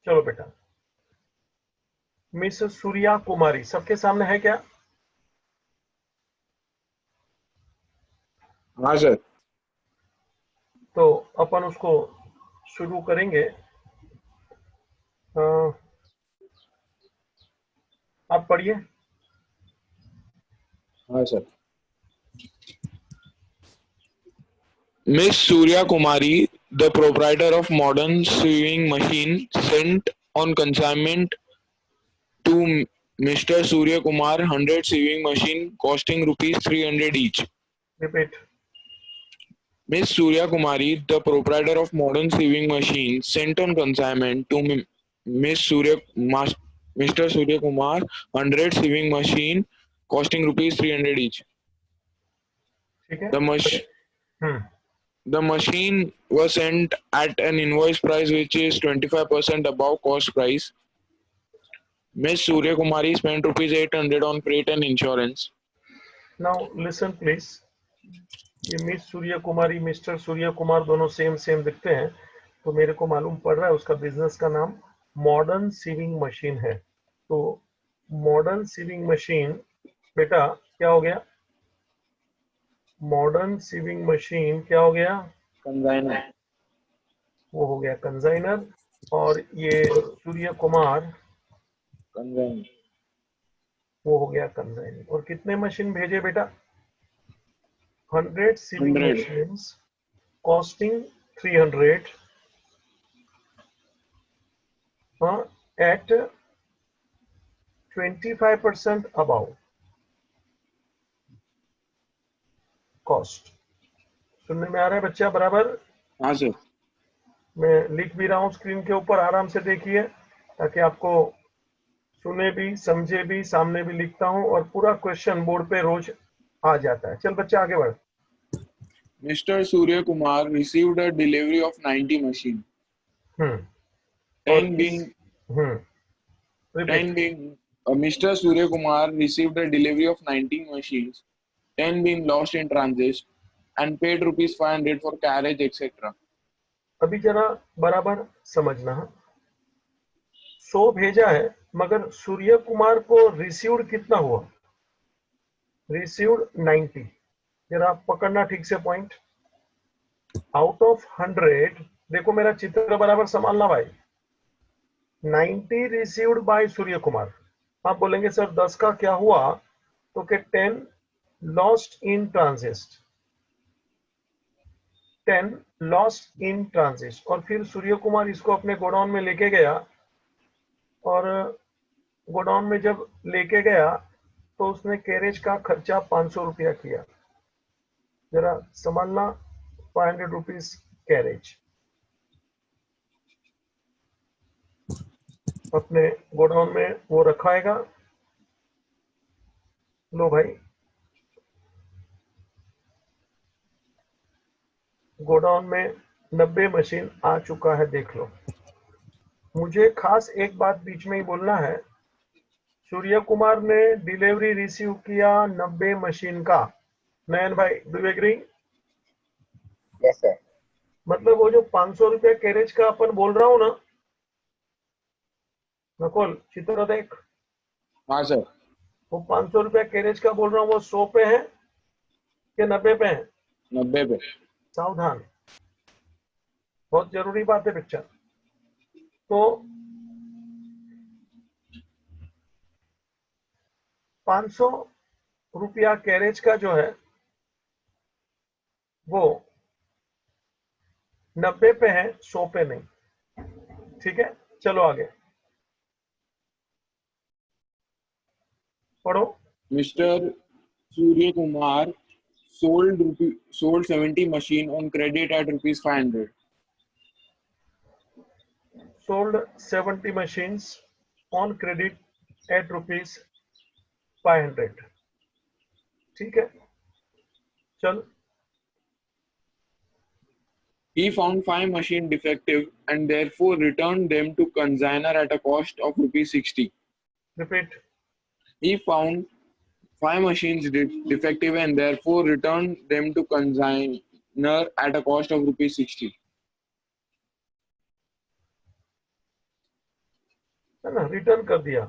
चलो बेटा, मिस सूर्या कुमारी सबके सामने है क्या? हाँ सर। तो अपन उसको शुरू करेंगे। आप पढ़िए। हाँ sir. Miss Surya Kumari, the proprietor of modern sewing machine, sent on consignment to Mr. Surya Kumar 100 sewing machine costing rupees 300 each. Repeat. Miss Surya Kumari, the proprietor of modern sewing machine, sent on consignment to Mr. Surya Kumar 100 sewing machine costing rupees 300 each. ठीक है। The machine was sent at an invoice price which is 25% above cost price. Miss Surya Kumari spent rupees 800 on freight and insurance. Now listen please. ये miss सूर्य कुमारी, mister Surya Kumar दोनों same दिखते हैं, तो मेरे को मालूम पड़ रहा है उसका बिजनेस का नाम मॉडर्न सीविंग मशीन है। तो मॉडर्न सीविंग मशीन बेटा क्या हो गया? मॉडर्न सीविंग मशीन क्या हो गया? Consignor. वो हो गया कंजाइनर। और ये सूर्य कुमार Consignor. वो हो गया कंजाइनर। और कितने मशीन भेजे बेटा? 100 sewing 100. Machines costing 300 at 25% above cost. सुनने में आ रहा है बच्चा बराबर? हाँ सर। मैं लिख भी रहा हूं स्क्रीन के ऊपर, आराम से देखिए ताकि आपको सुने भी समझे भी, सामने भी लिखता हूं और पूरा क्वेश्चन बोर्ड पे रोज आ जाता है। चल बच्चा आगे बढ़। Mr. Surya Kumar received a delivery of 90 machine. और 10 इस being repeat. Mr. Surya Kumar received a delivery of 19 machines, 10 being lost in transit, and paid rupees 500 for carriage, etc. अभी जरा बराबर समझना। 100 भेजा है, मगर सूर्य कुमार को रिसीव्ड कितना हुआ? रिसीव्ड 90। जरा पकड़ना ठीक से पॉइंट। आउट ऑफ 100, देखो मेरा चित्र बराबर संभालना भाई। 90 रिसीव्ड बाय सूर्य कुमार। आप बोलेंगे सर 10 का क्या हुआ? तो के 10 lost in transit, 10 lost in transit. और फिर सूर्य कुमार इसको अपने गोडाउन में लेके गया, और गोडाउन में जब लेके गया तो उसने कैरेज का खर्चा 500 रुपया किया। जरा संभालना, 500 रुपीज कैरेज अपने गोडाउन में वो रखाएगा। लो भाई, गोडाउन में 90 मशीन आ चुका है, देख लो। मुझे खास एक बात बीच में ही बोलना है। सूर्य कुमार ने डिलीवरी रिसीव किया 90 मशीन का। नयन भाई, do you agree? Yes sir. मतलब वो जो 500 रुपया कैरेज का अपन बोल रहा हूं ना, नकुल चित्र देख, हाँ सर। वो 500 रुपया कैरेज का बोल रहा हूँ, वो 100 पे है कि 90 पे है? 90 पे। सावधान, बहुत जरूरी बात है बच्चा। तो 500 रुपया कैरेज का जो है वो 90 पे है, 100 पे नहीं। ठीक है, चलो आगे पढ़ो। Mr. Surya Kumar sold 70 machine on credit at rupees 500. sold 70 machines on credit at rupees 500। ठीक है, चल। He found 5 machines defective and therefore returned them to consignor at a cost of rupees 60. Repeat. He found 5 machines defective and therefore returned them to consignor at a cost of rupees 60. है ना, return कर दिया।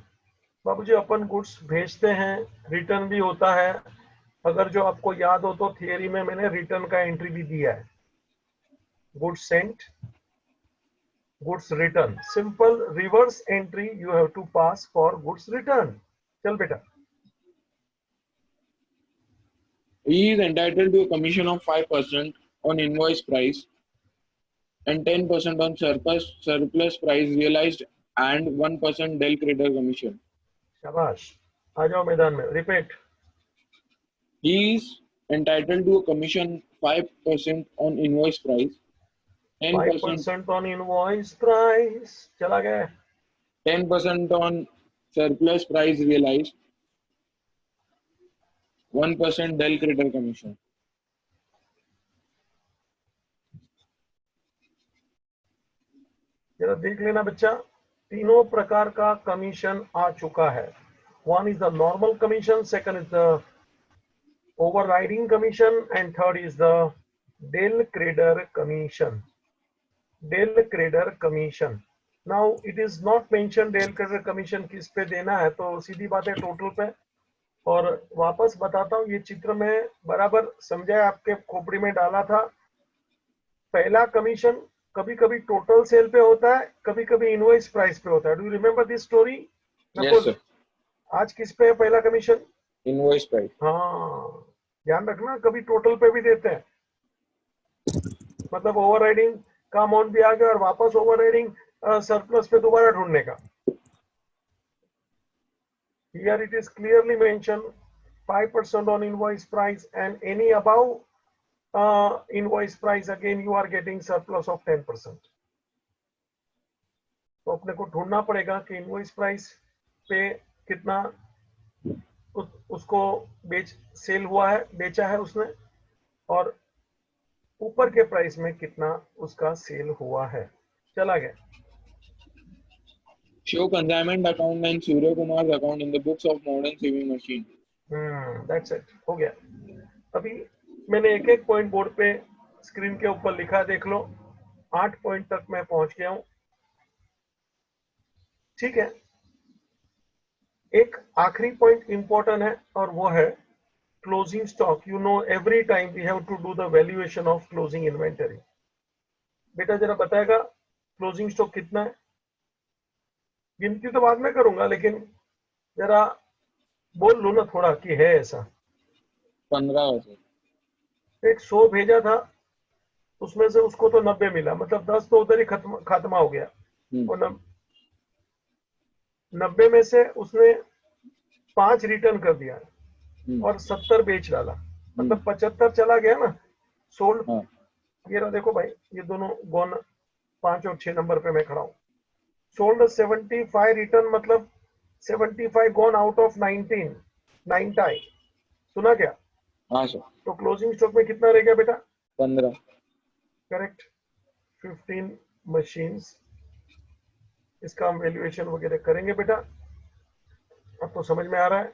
बाबूजी अपन goods भेजते हैं, return भी होता है। अगर जो आपको याद हो तो थियरी में मैंने रिटर्न का एंट्री भी दिया है, goods sent, goods return, simple reverse entry you have to pass for goods return. चल बेटा, He is entitled to a commission of 5% on invoice price and 10% on surplus price realized and 1% Dell creditor commission. शाबाश, आ जाओ मैदान में, repeat. He is entitled to a commission 5% on invoice price, 10% 5% on invoice price, चला गया। 10% on surplus price realized, 1% Dell creditor commission. जरा देख लेना बच्चा, तीनों प्रकार का कमीशन आ चुका है। One is the normal commission, second is the overriding commission, and third is the Dell Crader commission. Dell Crader commission. Now it is not mentioned Dell Crader commission किस पे देना है, तो सीधी बात है टोटल पे। और वापस बताता हूँ, ये चित्र में बराबर समझाया, आपके खोपड़ी में डाला था। पहला कमीशन कभी कभी टोटल सेल पे होता है, कभी कभी इनवॉइस प्राइस पे होता है। Do you remember this story? Yes, sir. आज किस पे है पहला कमीशन? Invoice price. हाँ, ध्यान रखना, कभी टोटल पे भी देते हैं, मतलब ओवरराइडिंग का अमाउंट भी आ गया और वापस ओवरराइडिंग सरप्लस पे दोबारा ढूंढने का। Here it is clearly mentioned 5% on invoice price and any above invoice price, again you are getting surplus of 10%. तो अपने को ढूंढना पड़ेगा कि इनवॉइस प्राइस पे कितना उसको सेल हुआ है, बेचा है उसने, और ऊपर के प्राइस में कितना उसका सेल हुआ है। चला गया। Show consignment account and Surya Kumar's account in the books of modern sewing machine. That's it, हो गया। अभी मैंने एक एक पॉइंट बोर्ड पे स्क्रीन के ऊपर लिखा, देख लो। 8 पॉइंट तक मैं पहुंच गया हूं, ठीक है। एक आखिरी पॉइंट इंपॉर्टेंट है और वो है closing stock. You know every time we have to do the valuation of closing inventory. बेटा जरा बताएगा क्लोजिंग स्टॉक कितना है? गिनती तो बाद में करूंगा, लेकिन जरा बोल लो ना थोड़ा कि है ऐसा। 15 है। एक 100 भेजा था, उसमें से उसको तो 90 मिला, मतलब 10 तो उधर ही खत्मा हो गया। और 90 में से उसने 5 रिटर्न कर दिया और 70 बेच डाला, मतलब 75 चला गया ना, सोल्ड। ये रहा देखो भाई, ये दोनों गॉन, 5 और 6 नंबर पे मैं खड़ा हूँ। सोल्ड 75 रिटर्न, मतलब 75 गॉन आउट ऑफ 19, 90। सुना क्या? हाँ सर। तो क्लोजिंग स्टॉक में कितना रह गया बेटा? 15। Correct, 15 machines. इसका हम वैल्यूएशन वगैरह करेंगे बेटा। अब तो समझ में आ रहा है?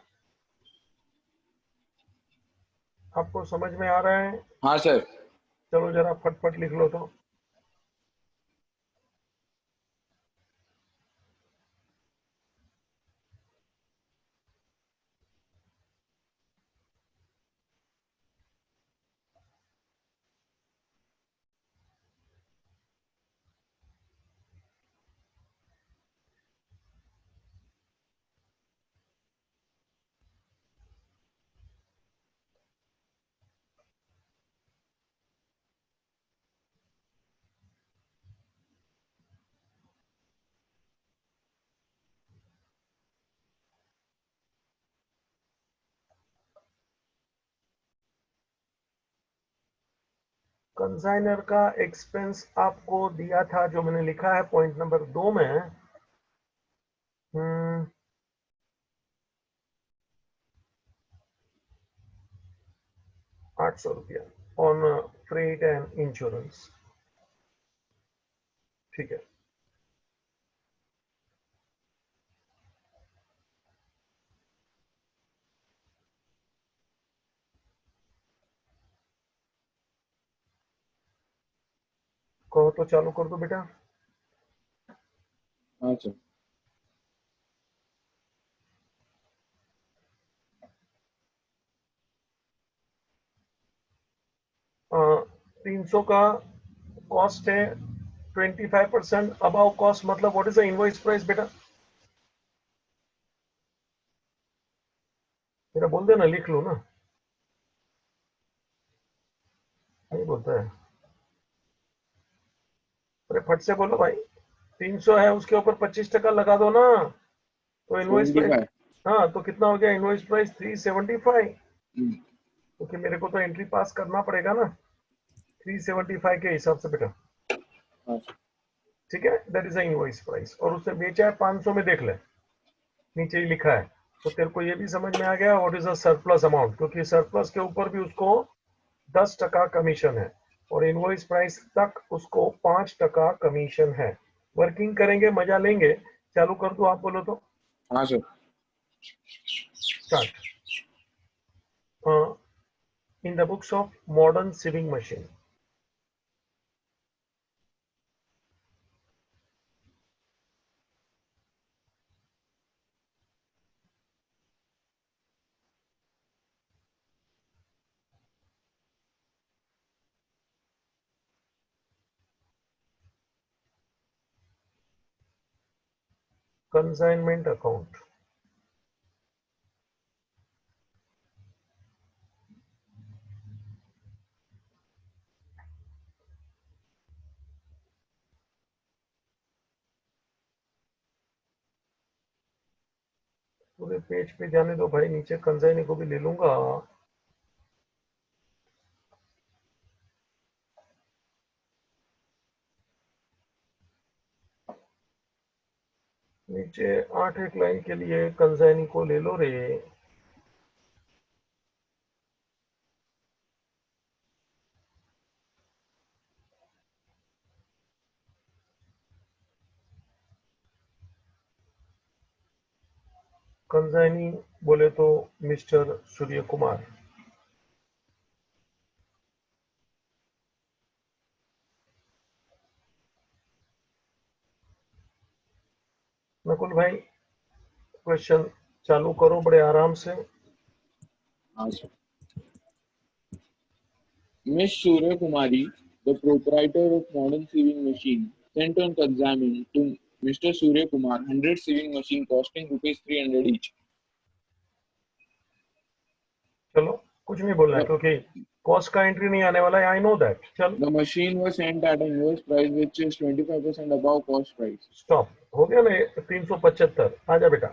आपको समझ में आ रहा है? हाँ सर। चलो जरा फटफट लिख लो तो। कंसाइनर का एक्सपेंस आपको दिया था, जो मैंने लिखा है पॉइंट नंबर 2 में। 800 रुपया ऑन फ्रेट एंड इंश्योरेंस, ठीक है। कहो तो चालू कर दो बेटा। हाँ सर। 300 का कॉस्ट है 25% अबाव कॉस्ट, मतलब what is the invoice price बेटा? मेरा बोल देना, लिख लो ना, नहीं बोलता है। अरे फट से बोलो भाई, 300 है उसके ऊपर 25% लगा दो ना, तो इनवॉइस प्राइस। 75। हाँ तो कितना हो गया इनवॉइस प्राइस? 375। हम्म, क्योंकि मेरे को तो एंट्री पास करना पड़ेगा ना 375 के हिसाब से बेटा। हाँ, ठीक है, that is the invoice price. और उसने बेचा है 500 में, देख ले नीचे ही लिखा है। तो तेरे को ये भी समझ में आ गया what is the surplus amount, क्योंकि सरप्लस के ऊपर भी उसको 10% कमीशन है और इनवॉइस प्राइस तक उसको 5% कमीशन है। वर्किंग करेंगे, मजा लेंगे। चालू कर दो, आप बोलो तो हाँ sir. Start. In the books of modern swimming machine, consignment account, पूरे पेज पे जाने दो भाई, नीचे कंसाइनी को भी ले लूंगा। नीचे 8 एक लाइन के लिए कंसाइनी को ले लो रे। कंसाइनी बोले तो मिस्टर सूर्य कुमार। नकुल भाई क्वेश्चन चालू करो बड़े आराम से। हाँ sir. Miss Surya Kumari, the proprietor of modern sewing machine, sent on consignment to Mr. Surya Kumar 100 sewing machine costing rupees 300 each. चलो कुछ नहीं बोलना है The, क्योंकि कॉस्ट का एंट्री नहीं आने वाला है, आई नो दैट। चल the machine was sent at an invoice price which is 25% above cost price. Stop, हो गया ना 375। आजा बेटा।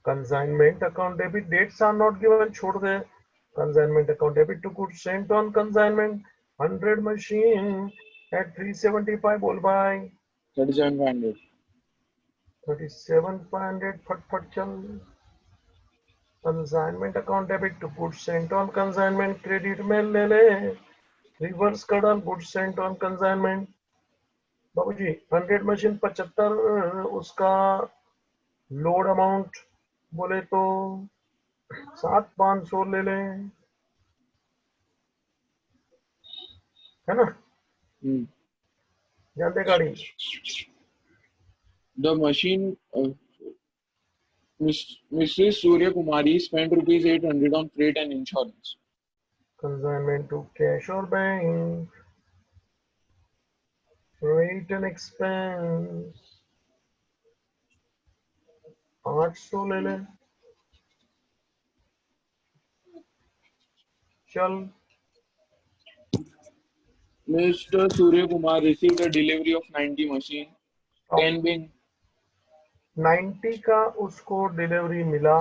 Consignment account debit, dates are not given, छोड़ दे। Consignment account debit to goods sent on consignment 100 machine at 375। बोल भाई 37,500. 37,500। फटफट चल। Consignment account debit to goods sent on consignment, credit में ले ले, रिवर्स कर डाल गुड्स सेंट ऑन कंसाइनमेंट। बाबूजी 100 मशीन 75, उसका लोड अमाउंट बोले तो 7,500 ले लें, है ना? Hmm. जानते गाड़ी। The machine, Mrs. Surya Kumari spent rupees 800 on freight and insurance. Consignment to cash और बैंक, रेट एंड एक्सपेंस 800 ले लें। चल Mr. Surya Kumar received a delivery of 90 machine, 10 being 90 का उसको डिलीवरी मिला,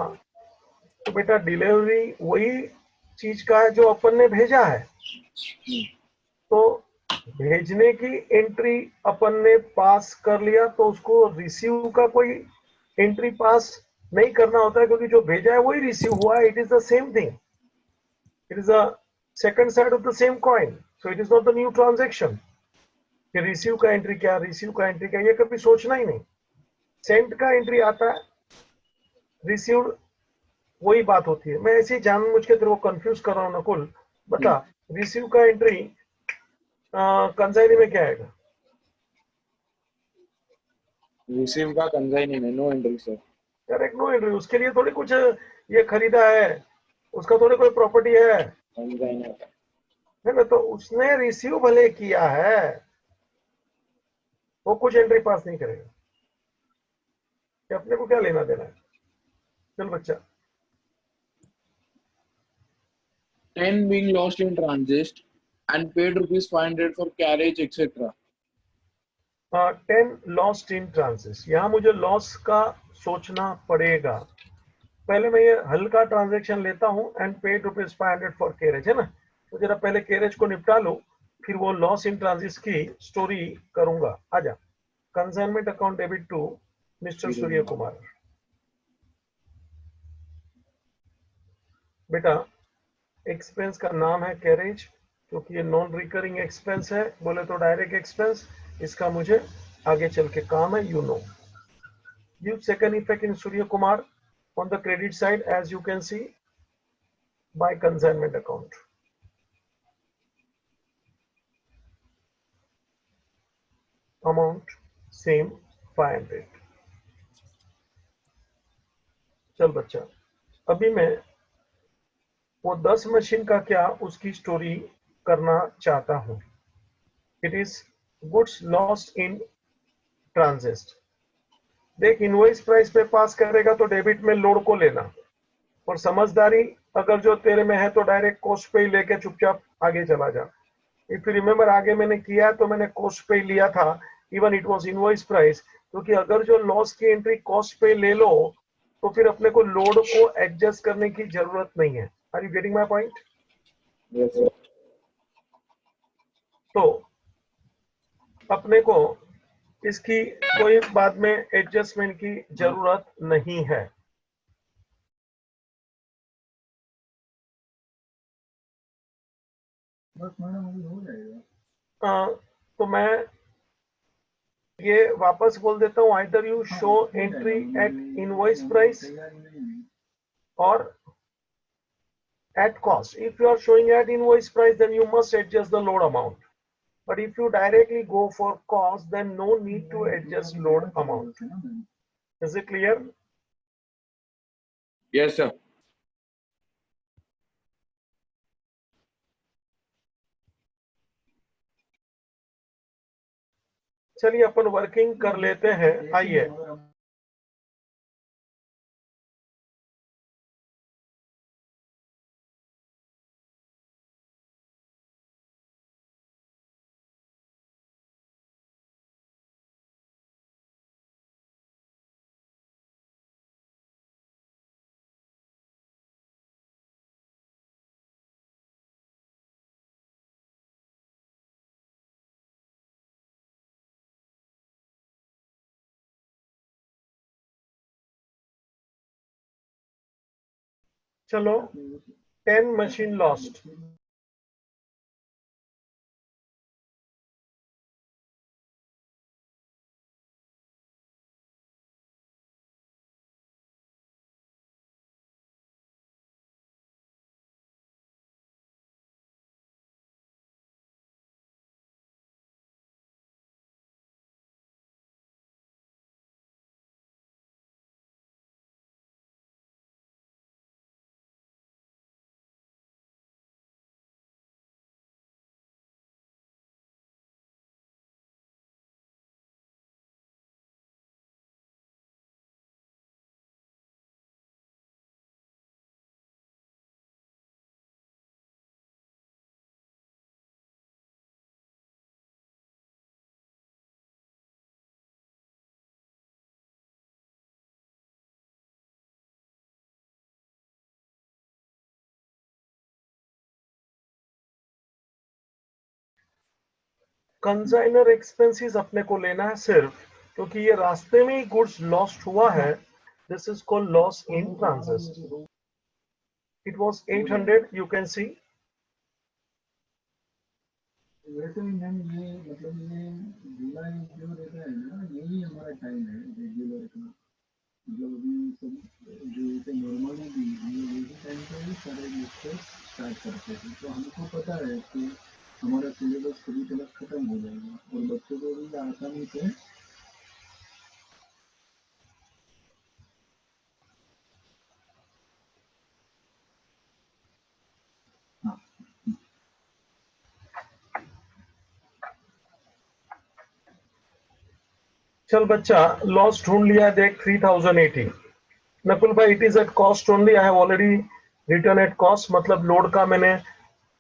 तो बेटा डिलीवरी वही चीज का है जो अपन ने भेजा है, तो भेजने की एंट्री अपन ने पास कर लिया, तो उसको रिसीव का कोई एंट्री पास नहीं करना होता है, क्योंकि जो भेजा है वही रिसीव हुआ है। It is the same thing, it is the second side of the same coin, so it is not the new transaction कि रिसीव का एंट्री क्या, रिसीव का एंट्री क्या, ये कभी सोचना ही नहीं। सेंट का एंट्री आता है, रिसीव वही बात होती है। मैं ऐसे ही जानबूझ के तेरे को कंफ्यूज कर रहा हूँ नकुल, बता। रिसीव का एंट्री कंसाइनी में क्या आएगा? receive का consignee में no entry sir. Correct, no entry. उसके लिए थोड़ी कुछ ये खरीदा है, उसका थोड़ी कोई प्रॉपर्टी है Consignee. है ना, तो उसने रिसीव भले किया है, वो कुछ एंट्री पास नहीं करेगा, कि अपने को क्या लेना देना है। चल बच्चा, 10 being lost in transit and paid rupees 500 for carriage, etc. 10 lost in transit, यहाँ मुझे लॉस का सोचना पड़ेगा। पहले मैं ये हल्का ट्रांजेक्शन लेता हूँ, एंड पेड ₹500 फॉर कैरेज, है ना, तो जरा पहले कैरेज को निपटा लो, फिर वो लॉस इन ट्रांजिट की स्टोरी करूंगा। आजा, consignment account debit to mister Surya Kumar. बेटा, एक्सपेंस का नाम है कैरेज, क्योंकि ये नॉन रिकरिंग एक्सपेंस है, बोले तो डायरेक्ट एक्सपेंस, इसका मुझे आगे चल के काम है, you know. Give second effect in Surya Kumar on the credit side, as you can see, by consignment account. Amount same 500. चल बच्चा, अभी मैं वो 10 मशीन का क्या उसकी स्टोरी करना चाहता हूं। It is goods lost in transit. देख, इनवॉइस प्राइस पे पास करेगा तो डेबिट में लोड को लेना, और समझदारी अगर जो तेरे में है तो डायरेक्ट कॉस्ट पे ही लेके चुपचाप आगे चला जा। इफ यू रिमेम्बर, आगे मैंने किया तो मैंने कॉस्ट पे ही लिया था, even it was invoice price, क्योंकि अगर जो लॉस की एंट्री कॉस्ट पे ले लो तो फिर अपने को लोड को एडजस्ट करने की जरूरत नहीं है। Are you getting my point? Yes, sir. तो अपने को इसकी कोई बाद में एडजस्टमेंट की जरूरत नहीं है। तो मैं ये वापस बोल देता हूँ, either you show entry eight invoice price or at cost. If you are showing at invoice price, then you must adjust the load amount. But if you directly go for cost, then no need to adjust load amount. Is it clear? Yes, sir. चलिए अपन working कर लेते हैं, आइए। चलो, 10 machine lost. Consignor expenses अपने को लेना है सिर्फ, क्योंकि ये रास्ते में ही गुड्स लॉस्ट हुआ है। This is called loss in transit. It was 800, you can see. वैसे भी मैम ये मतलब ये जुलाई जो रहता है ना, यही हमारा टाइम है रेगुलर का। मतलब अभी सब जो जैसे नॉर्मली भी हम लोग यही टाइम पे ही सारे लेक्चर स्टार्ट करते हैं, तो हमको पता है कि हमारा सिलेबस कभी तक खत्म हो जाएगा और बच्चों को भी आसानी से हाँ चल बच्चा, लॉस ढूंढ लिया, देख 3080। नकुल भाई, it is at cost only, I have already return at cost, मतलब लोड का मैंने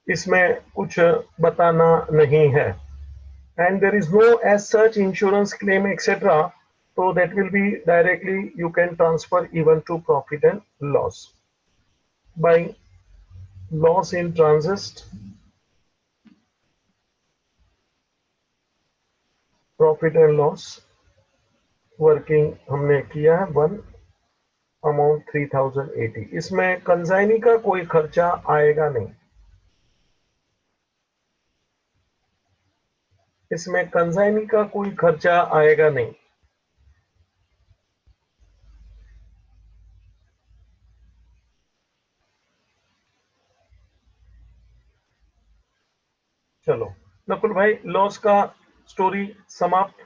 इसमें कुछ बताना नहीं है। And there is no as such insurance claim etcetera, so that will be directly you can transfer even to profit and loss by loss in transit, profit and loss working हमने किया है 1 अमाउंट 3080। इसमें consignee का कोई खर्चा आएगा नहीं, इसमें कंसाइनी का कोई खर्चा आएगा नहीं। चलो नकुल भाई, लॉस का स्टोरी समाप्त।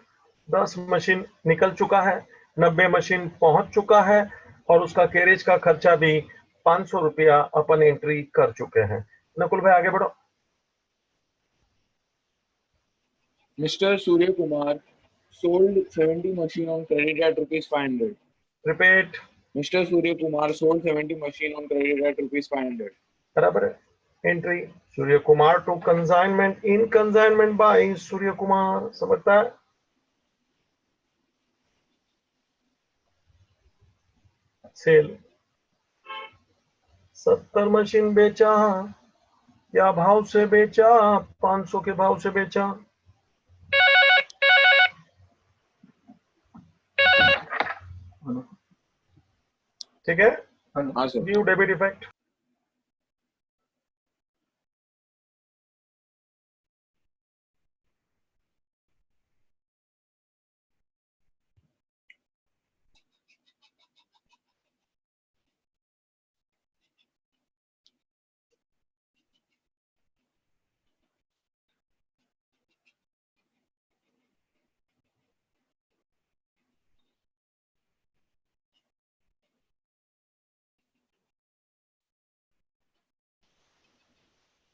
10 मशीन निकल चुका है, 90 मशीन पहुंच चुका है, और उसका कैरेज का खर्चा भी 500 रुपया अपन एंट्री कर चुके हैं। नकुल भाई आगे बढ़ो। Mr. Surya Kumar sold 70 machine on credit at rupees 500. Repeat. Mr. Surya Kumar sold 70 machine on credit at rupees 500. बराबर है। Entry Surya Kumar to consignment, in consignment by Surya Kumar, समझता है? सेल 70 मशीन बेचा, क्या भाव से बेचा? 500 के भाव से बेचा। ठीक है, हाँ sir. Due debit effect.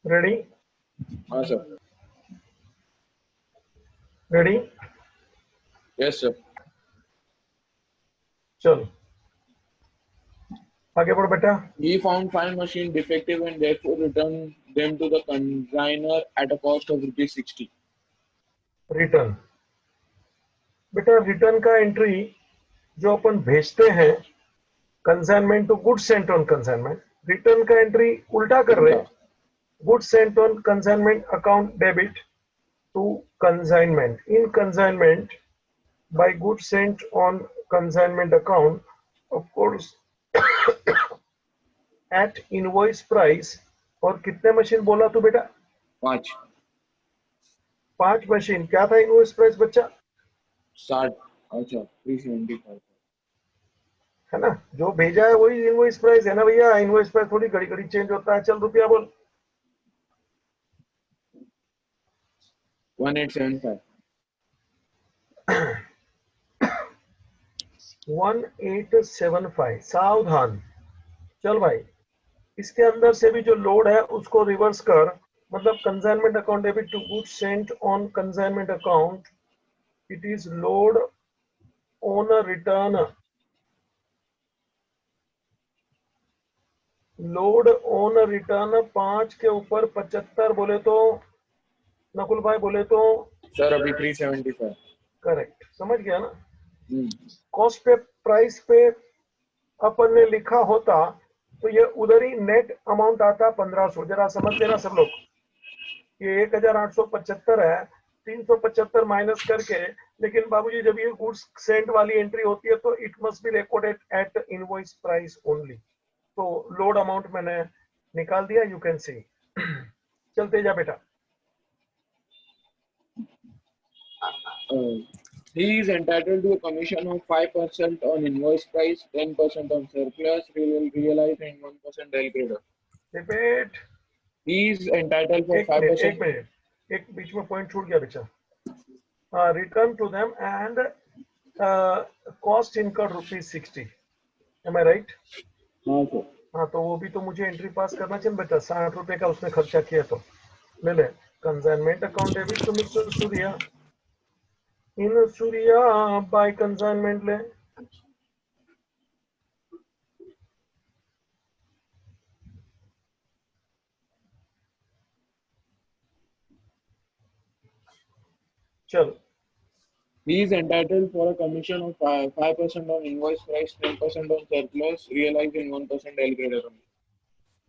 Ready? हाँ सर। रेडी? Yes sir. चलो आगे बढ़ो बेटा। He found 5 machines defective and therefore returned them to the consignor at a cost of rupees 60. Return, बेटा रिटर्न का एंट्री जो अपन भेजते हैं, consignment to good sent on consignment, return का एंट्री उल्टा कर रहे, good sent on consignment account debit to consignment, in consignment by good sent on consignment account, of course at invoice price. और कितने मशीन बोला तू बेटा? 5. 5 मशीन। क्या था इनवॉइस प्राइस बच्चा? 60. अच्छा 375 है ना, जो भेजा है वही इनवॉइस प्राइस है ना भैया। इनवॉइस प्राइस थोड़ी घड़ी घड़ी चेंज होता है। चल रुपया बोल। 1875. 1875। सावधान। चल भाई, इसके अंदर से भी जो लोड है उसको रिवर्स कर, मतलब consignment account debit to good sent on consignment account, it is load on return, load on return 5 के ऊपर 75 बोले तो, नकुल भाई बोले तो सर अभी 375. करेक्ट, समझ गया ना? कॉस्ट पे प्राइस पे अपन ने लिखा होता तो ये उधर ही नेट अमाउंट आता 1500। जरा समझ लेना सब लोग, ये 1875 है, 375 माइनस करके। लेकिन बाबूजी जब ये गुड्स सेंट वाली एंट्री होती है तो it must be recorded at invoice price only. तो लोड अमाउंट मैंने निकाल दिया, यू कैन सी। चलते जा बेटा। He is entitled to a commission of 5% on invoice price, 10% on surplus realized, and 1% del credit. Repeat. He is entitled for एक minute, 5%. एक बीच में पॉइंट छूट गया बेचा। Return to them and cost incurred ₹60। Am I right? हाँ sir. हाँ, तो वो भी तो मुझे एंट्री पास करना चाहिए बेटा। 60 रुपए का उसने खर्चा किया तो ले ले। Consignment account debit to mister Surya, in Surya by consignment ले। चल He is entitled for a commission of 5% on invoice price, 10% on surplus, realized in 1% L grade account.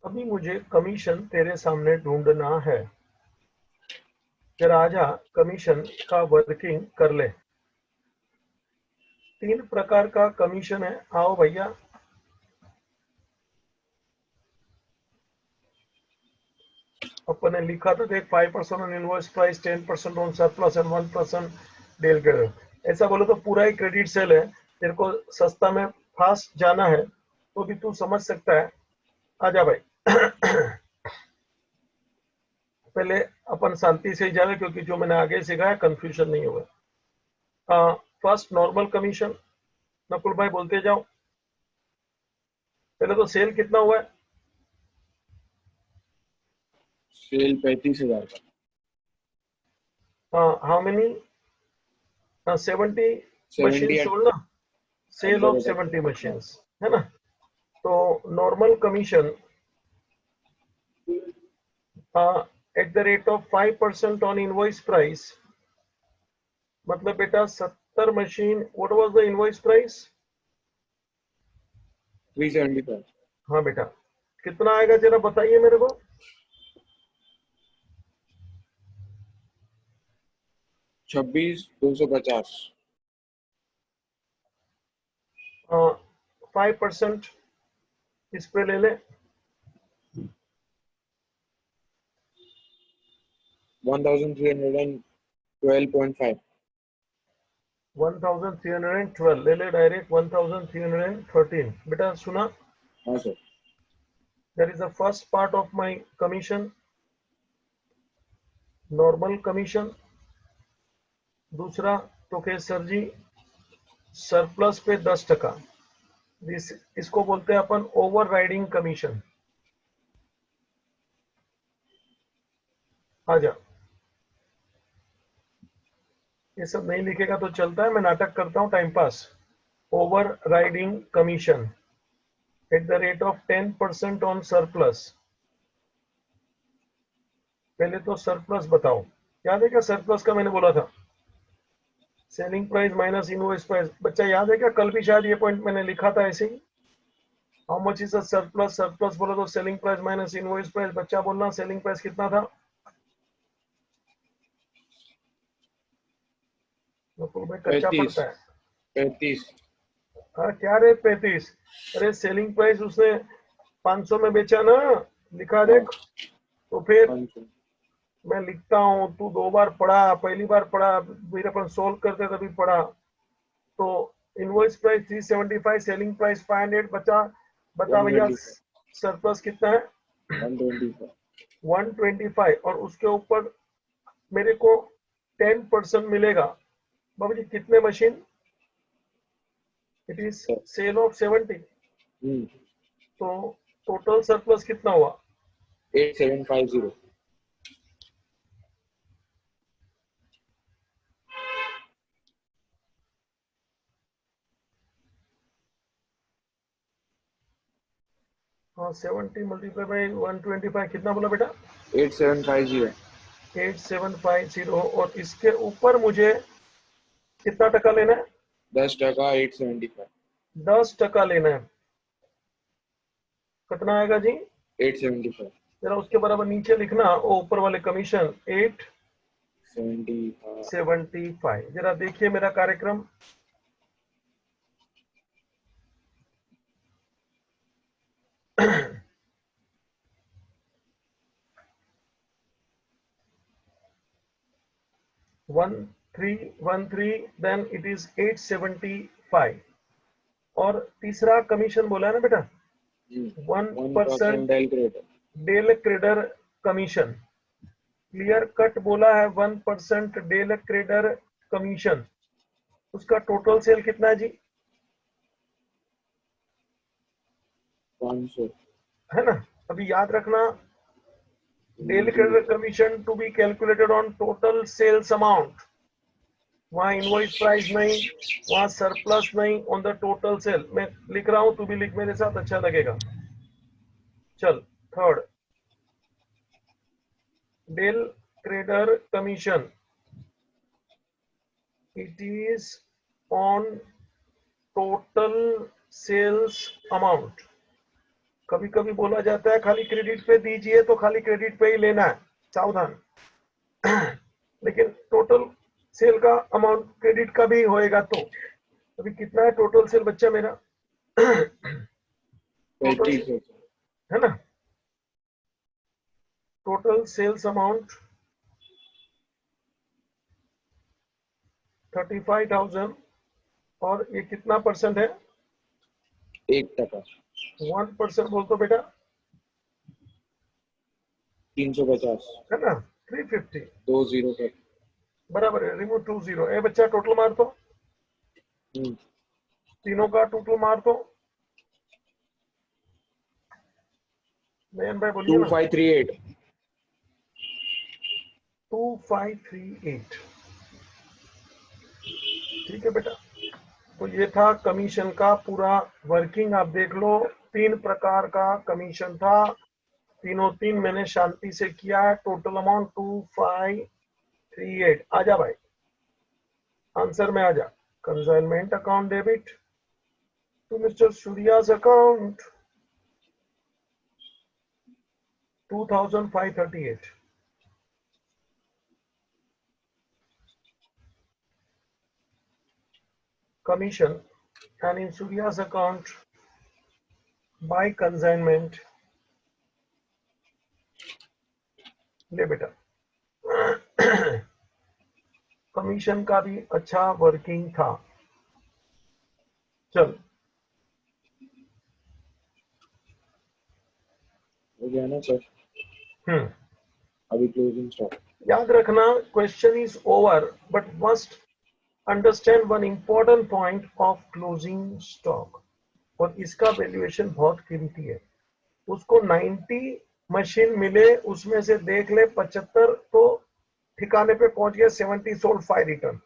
अभी मुझे कमीशन तेरे सामने ढूंढना है। जरा आजा कमीशन का वर्किंग कर ले। 3 प्रकार का कमीशन है। आओ भैया, अपन ने लिखा था देख, 5% on invoice price, 10% on surplus and 1% del credit. ऐसा बोलो तो पूरा ही क्रेडिट सेल है। तेरे को सस्ता में फास्ट जाना है तो भी तू समझ सकता है। आजा भाई पहले अपन शांति से ही जाए, क्योंकि जो मैंने आगे सिखाया कंफ्यूजन नहीं होगा। फर्स्ट नॉर्मल कमीशन, नकुल भाई बोलते जाओ। पहले तो सेल कितना हुआ है? सेल 35,000 का। How many? 70 मशीन 70 सोल्ड ना, सेल ऑफ 70 मशीन है ना। तो normal commission at the rate of 5% on invoice price, मतलब बेटा 70 machine. What was the invoice price? 375। हाँ बेटा, कितना आएगा जरा बताइए मेरे को। 26,250। 5% इस पे ले ले। 1,312.5। 1312 ले ले डायरेक्ट। 1313 बेटा सुना। हाँ sir. That is the first part of my commission, normal commission। दूसरा तो के सर जी सरप्लस पे 10%, इसको बोलते हैं अपन ओवर राइडिंग कमीशन। आजा, ये सब नहीं लिखेगा तो चलता है, मैं नाटक करता हूं time pass. Over riding commission at the rate of 10% on surplus. पहले तो सरप्लस बताओ, याद है क्या सरप्लस का मैंने बोला था? Selling price minus invoice price. बच्चा याद है क्या? कल भी शायद ये पॉइंट मैंने लिखा था ऐसे ही। How much is a surplus? Surplus बोला तो selling price minus invoice price. बच्चा बोलना सेलिंग प्राइस कितना था? नकुल भाई कच्चा 35। पड़ता है। 35। हाँ क्या रे 35? अरे सेलिंग प्राइस उसने 500 में बेचा ना, लिखा देख। तो फिर 500। मैं लिखता हूँ, तू 2 बार पढ़ा, पहली बार पढ़ा फिर अपन सोल्व करते तभी पढ़ा। तो इनवॉइस प्राइस 375, सेलिंग प्राइस 500। बता भैया 125। सरप्लस कितना है? 125। 125। और उसके ऊपर मेरे को 10% मिलेगा। बाबू जी कितने machine? It is sale of 70। तो टोटल सरप्लस कितना हुआ? 8750। हाँ 70 मल्टीप्लाई बाई 125 कितना बोला बेटा? 8750। 8750। और इसके ऊपर मुझे कितना टका लेना है? 10%। 875। 10% लेना है। कितना आएगा जी? 875। जरा उसके बराबर नीचे लिखना, वो ऊपर वाले कमीशन 875। जरा देखिए मेरा कार्यक्रम। One three then it is 875। और तीसरा कमीशन बोला है ना बेटा, 1% del credere commission. Clear cut बोला है 1% डेल क्रेडर कमीशन। उसका टोटल सेल कितना है जी? 500। है ना। अभी याद रखना, del credere commission to be calculated on total sales amount. वहां इनवॉइस प्राइस नहीं, वहां सरप्लस नहीं, ऑन द टोटल सेल। मैं लिख रहा हूं, तू भी लिख मेरे साथ, अच्छा लगेगा। चल third, del trader commission, it is on total sales amount. कभी कभी बोला जाता है खाली क्रेडिट पे दीजिए, तो खाली क्रेडिट पे ही लेना है, सावधान। लेकिन टोटल सेल का अमाउंट क्रेडिट का भी होएगा। तो अभी कितना है टोटल सेल बच्चा मेरा? टोटल 35 है ना, टोटल सेल्स अमाउंट 35,000, और ये कितना परसेंट है? 1%, 1% बोल तो बेटा, 350, है ना, 350 2 0 पर। बराबर है, रिमूव 20। ए बच्चा टोटल मार तो, तीनों का टोटल मार तो, नयन भाई बोलिए ना। 2538, 2538, ठीक है बेटा। तो ये था कमीशन का पूरा वर्किंग। आप देख लो, 3 प्रकार का कमीशन था, तीनों तीन मैंने शांति से किया है। Total amount 2538। आजा भाई, आंसर में आजा। Consignment account debit to mister Surya's account 2538। commission and in Surya's account by consignment। ले बेटा, कमीशन का भी अच्छा वर्किंग था। चल हो गया ना सर? अभी क्लोजिंग स्टॉक। याद रखना, question is over but must understand one important point of closing stock. और इसका वैल्यूएशन बहुत कीमती है। उसको 90 मशीन मिले, उसमें से देख ले 75 तो ठिकाने पे पहुंच गया, 70 सोल्ड 5 रिटर्न।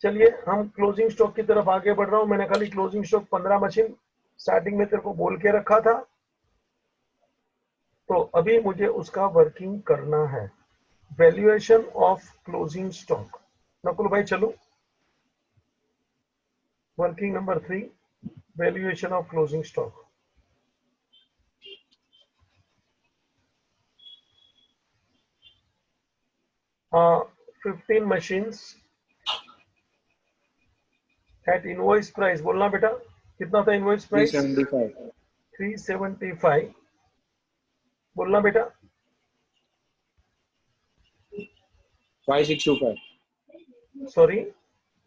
चलिए हम क्लोजिंग स्टॉक की तरफ आगे बढ़ रहा हूं। मैंने खाली क्लोजिंग स्टॉक 15 मशीन स्टार्टिंग में तेरे को बोल के रखा था, तो अभी मुझे उसका वर्किंग करना है। Valuation of closing stock. Nakul भाई चलो, working number 3, valuation of closing stock. हाँ, 15 मशीन्स एट इनवॉइस प्राइस। बोलना बेटा, कितना था इनवॉइस प्राइस? 375, 375। बोलना बेटा, 5625, सॉरी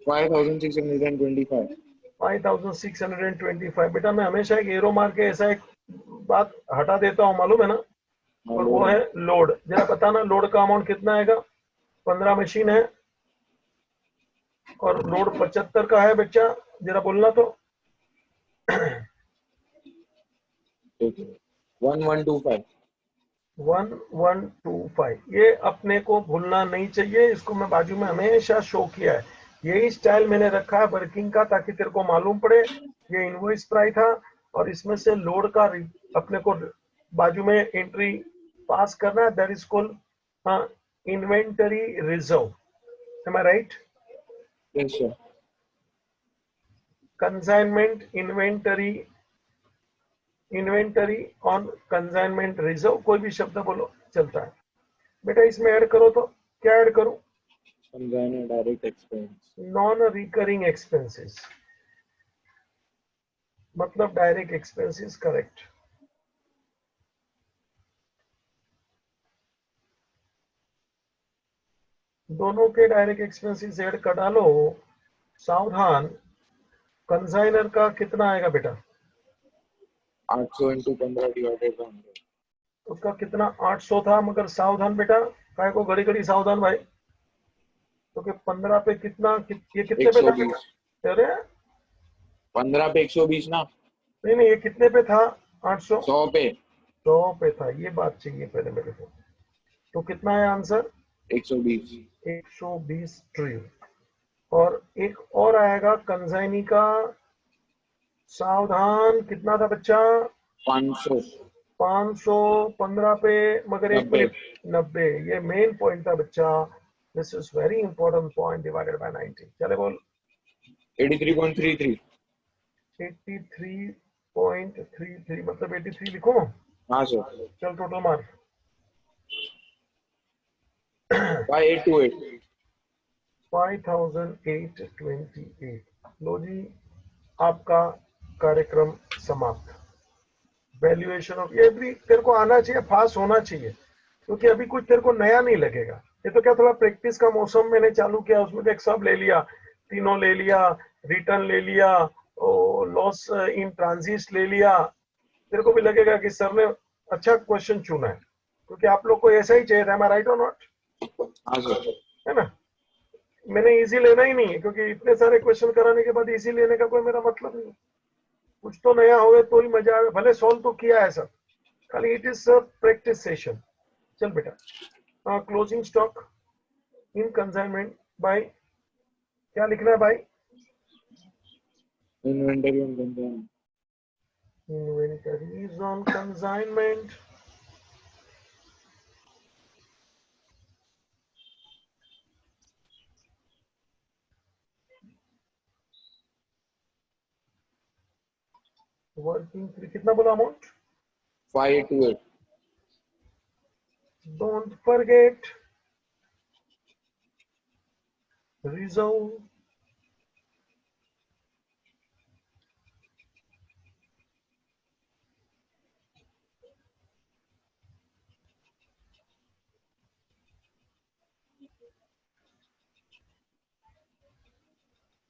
5625। 5625। बेटा मैं हमेशा एक एरो मार के ऐसा एक बात हटा देता हूँ, मालूम है ना, और वो है लोड। जरा बताना लोड का अमाउंट कितना आएगा? 15 मशीन है और लोड 75 का है बच्चा, जरा बोलना तो। 1125, 1125। ये अपने को भूलना नहीं चाहिए, इसको मैं बाजू में हमेशा शो किया है। यही स्टाइल मैंने रखा है वर्किंग का, ताकि तेरे को मालूम पड़े ये इनवॉइस प्राइस था और इसमें से लोड का अपने को बाजू में एंट्री पास करना है। That is called inventory reserve. Am I right? yes sir, consignment inventory, inventory on consignment reserve. कोई भी शब्द बोलो चलता है बेटा। इसमें ऐड करो तो क्या ऐड करूं? consigner direct expense, non recurring expenses, मतलब डायरेक्ट एक्सपेंसेस। करेक्ट। दोनों के डायरेक्ट एक्सपेंसेस ऐड कर डालो। सावधान, कंसाइनर का कितना आएगा बेटा? 800 into 15 divided by 100, उसका कितना? 800 था, मगर सावधान बेटा, काय को घड़ी घड़ी सावधान भाई, क्योंकि 15 पे कितना ये कितने पे था? 120, अरे 15 पे 120 ना, नहीं नहीं, ये कितने पे था? 800? 100 पे 100 पे था, ये बात चाहिए पहले मेरे को। तो कितना है आंसर? 120, 120 ट्रिल। एक और आएगा कंजाइनी का, सावधान, कितना था बच्चा? 500 515 पे, मगर एक 90 मिनट, 90, ये मेन पॉइंट था बच्चा। This is very important point, divided by 90। चले बोल। 83.33। 83.33 मतलब 83 लिखो। हाँ सर। चल टोटल मार। 5828। 5828। लो जी, आपका कार्यक्रम समाप्त। वैल्यूएशन ऑफ, ये भी तेरे को आना चाहिए, पास होना चाहिए, क्योंकि अभी कुछ तेरे को नया नहीं लगेगा। ये तो क्या थोड़ा प्रैक्टिस का मौसम मैंने चालू किया, उसमें देख सब ले लिया, तीनों ले लिया, रिटर्न ले लिया, लॉस इन ट्रांजिट ले लिया। तेरे को भी लगेगा कि सर ने अच्छा क्वेश्चन चुना है, क्योंकि आप लोग को ऐसा ही चाहिए था। एम आई राइट और नॉट? हाँ सर। है ना? मैंने इजी लेना ही नहीं है, क्योंकि इतने सारे क्वेश्चन कराने के बाद इजी लेने का कोई मेरा मतलब नहीं। कुछ तो नया होवे तो ही मजा आवे, भले सॉल्व तो किया है सब, खाली इट इज प्रैक्टिस सेशन। चल बेटा, closing stock in consignment by, क्या लिखना है भाई? Inventory on consignment. Inventories on consignment. Working कितना बोला अमाउंट? 5828। Don't forget reserve.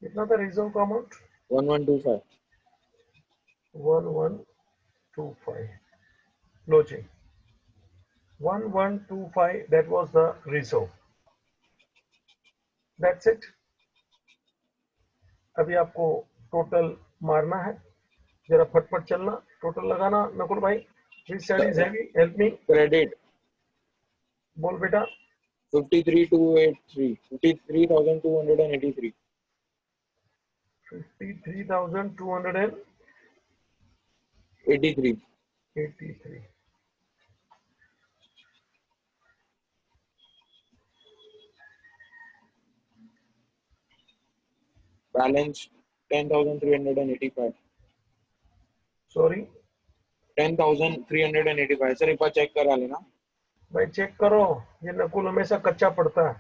कितना था रिजर्व का अमाउंट? 1125। 1125। लो जी, 1125, that was the reserve. That's it. अभी आपको टोटल मारना है, जरा फटफट चलना, टोटल लगाना। नकुल भाई, this side is heavy, help me. Credit बोल बेटा। 53283। 53283। 53,283। 83। बैलेंस 10,385। सॉरी 10,385 सर, एक बार चेक करा लेना। भाई, चेक करो, ये नकुल हमेशा कच्चा पड़ता है।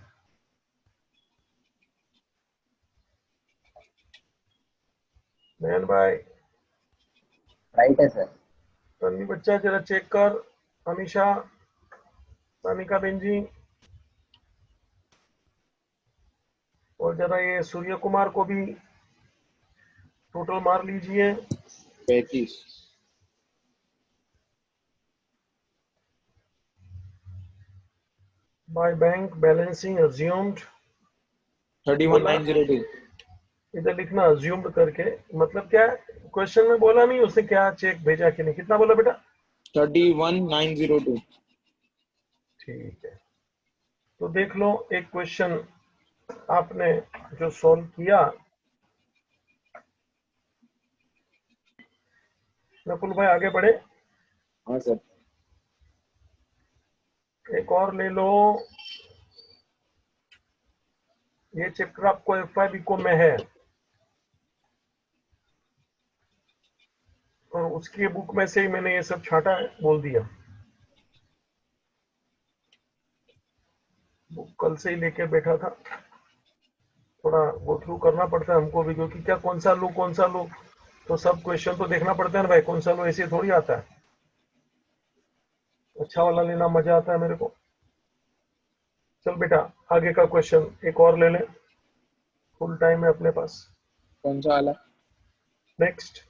नयन भाई, राइट है सर। तन्वी बच्चा जरा चेक कर। अमीशा, सानिका बेन जी, और जरा ये सूर्य कुमार को भी टोटल मार लीजिए। 35। By bank balancing assumed. 31902। इधर लिखना अज्यूम्ड करके, मतलब क्या है, क्वेश्चन में बोला नहीं उसने क्या चेक भेजा कि नहीं। कितना बोला बेटा? 31902। ठीक है, तो देख लो एक क्वेश्चन आपने जो सॉल्व किया। नकुल भाई आगे बढ़े, हाँ सर। एक और ले लो। ये चैप्टर आपको एफआईबी को में है, और उसकी बुक में से ही मैंने ये सब छाटा है, बोल दिया। बुक कल से ही लेके बैठा था, थोड़ा गो थ्रू करना पड़ता है हमको भी, क्योंकि क्या कौन सा लो कौन सा लो, तो सब क्वेश्चन तो देखना पड़ता है ना भाई। कौन सा लो ऐसे थोड़ी आता है, अच्छा वाला लेना मजा आता है मेरे को। चल बेटा, आगे का क्वेश्चन एक और ले लें, फुल टाइम है अपने पास। कौन सा वाला? नेक्स्ट।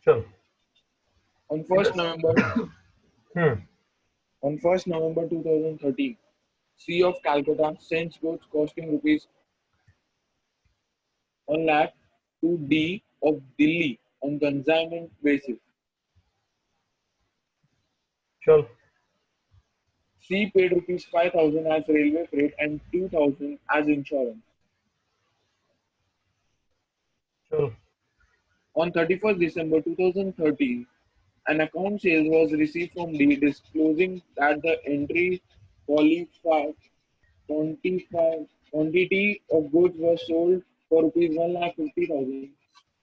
चल On 1st November, hmm on 1st November 2013, C of Calcutta sends goods costing rupees 1 lakh to D of Delhi on consignment basis. चल C paid rupees 5,000 as railway freight and 2,000 as insurance. चल On 31st December 2013, an account sales was received from D disclosing that the entry qualified quantity of goods was sold for rupees 1,50,000,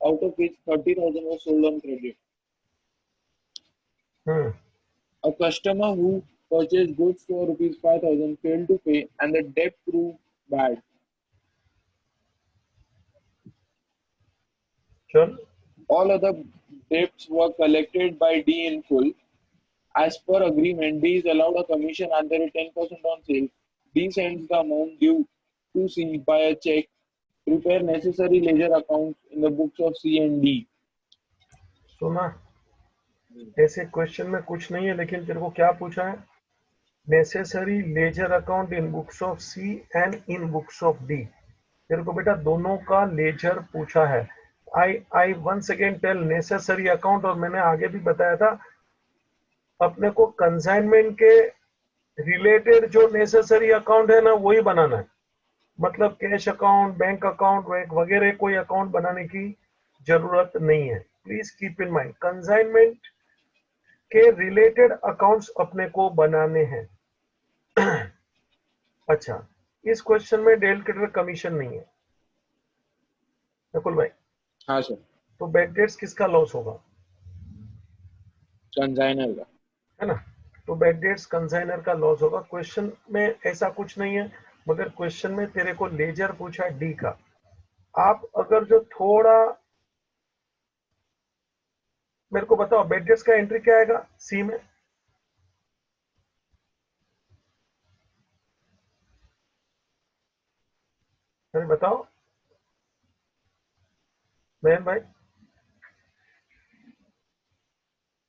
out of which 30,000 was sold on credit. Hmm A customer who purchased goods for rupees 5,000 failed to pay and the debt proved bad. चल All other debts were collected by D in full. As per agreement, D is allowed a commission at the rate 10% on sale. D sends the amount due to C by a check. Prepare necessary ledger accounts in the books of C and D. सुना, ऐसे question में कुछ नहीं है, लेकिन तेरे को क्या पूछा है? Necessary ledger account in books of C and in books of D. तेरे को बेटा दोनों का लेजर पूछा है। I once again tell necessary account, और मैंने आगे भी बताया था अपने को कंसाइनमेंट के रिलेटेड जो नेसेसरी अकाउंट है ना वही बनाना है। मतलब कैश अकाउंट, बैंक अकाउंट वगैरह कोई अकाउंट बनाने की जरूरत नहीं है। Please keep in mind consignment के रिलेटेड अकाउंट्स अपने को बनाने हैं। अच्छा, इस क्वेश्चन में डेल क्रेडिटर कमीशन नहीं है नकुल भाई, हाँ सर, तो बैक डेट्स किसका लॉस होगा? कंसाइनर का, है ना? तो बैक डेट्स कंसाइनर का लॉस होगा। क्वेश्चन में ऐसा कुछ नहीं है, मगर क्वेश्चन में तेरे को लेजर पूछा है डी का। आप अगर जो थोड़ा मेरे को बताओ बैक डेट्स का एंट्री क्या आएगा सी में? अरे बताओ मैन भाई,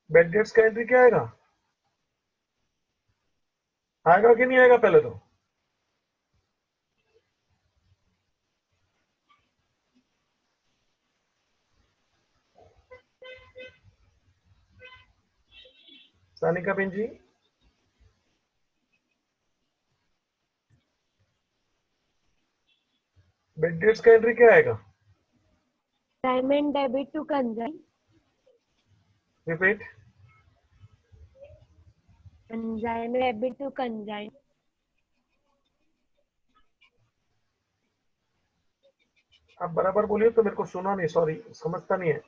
बैक डेट्स का एंट्री क्या आएगा? आएगा कि नहीं आएगा पहले तो? सानिका बेन जी, बैक डेट्स का एंट्री क्या आएगा? Consignment debit to consign. Repeat. Consignment debit to consign. आप बराबर बोलिए तो मेरे को सुना नहीं, सॉरी समझता नहीं है।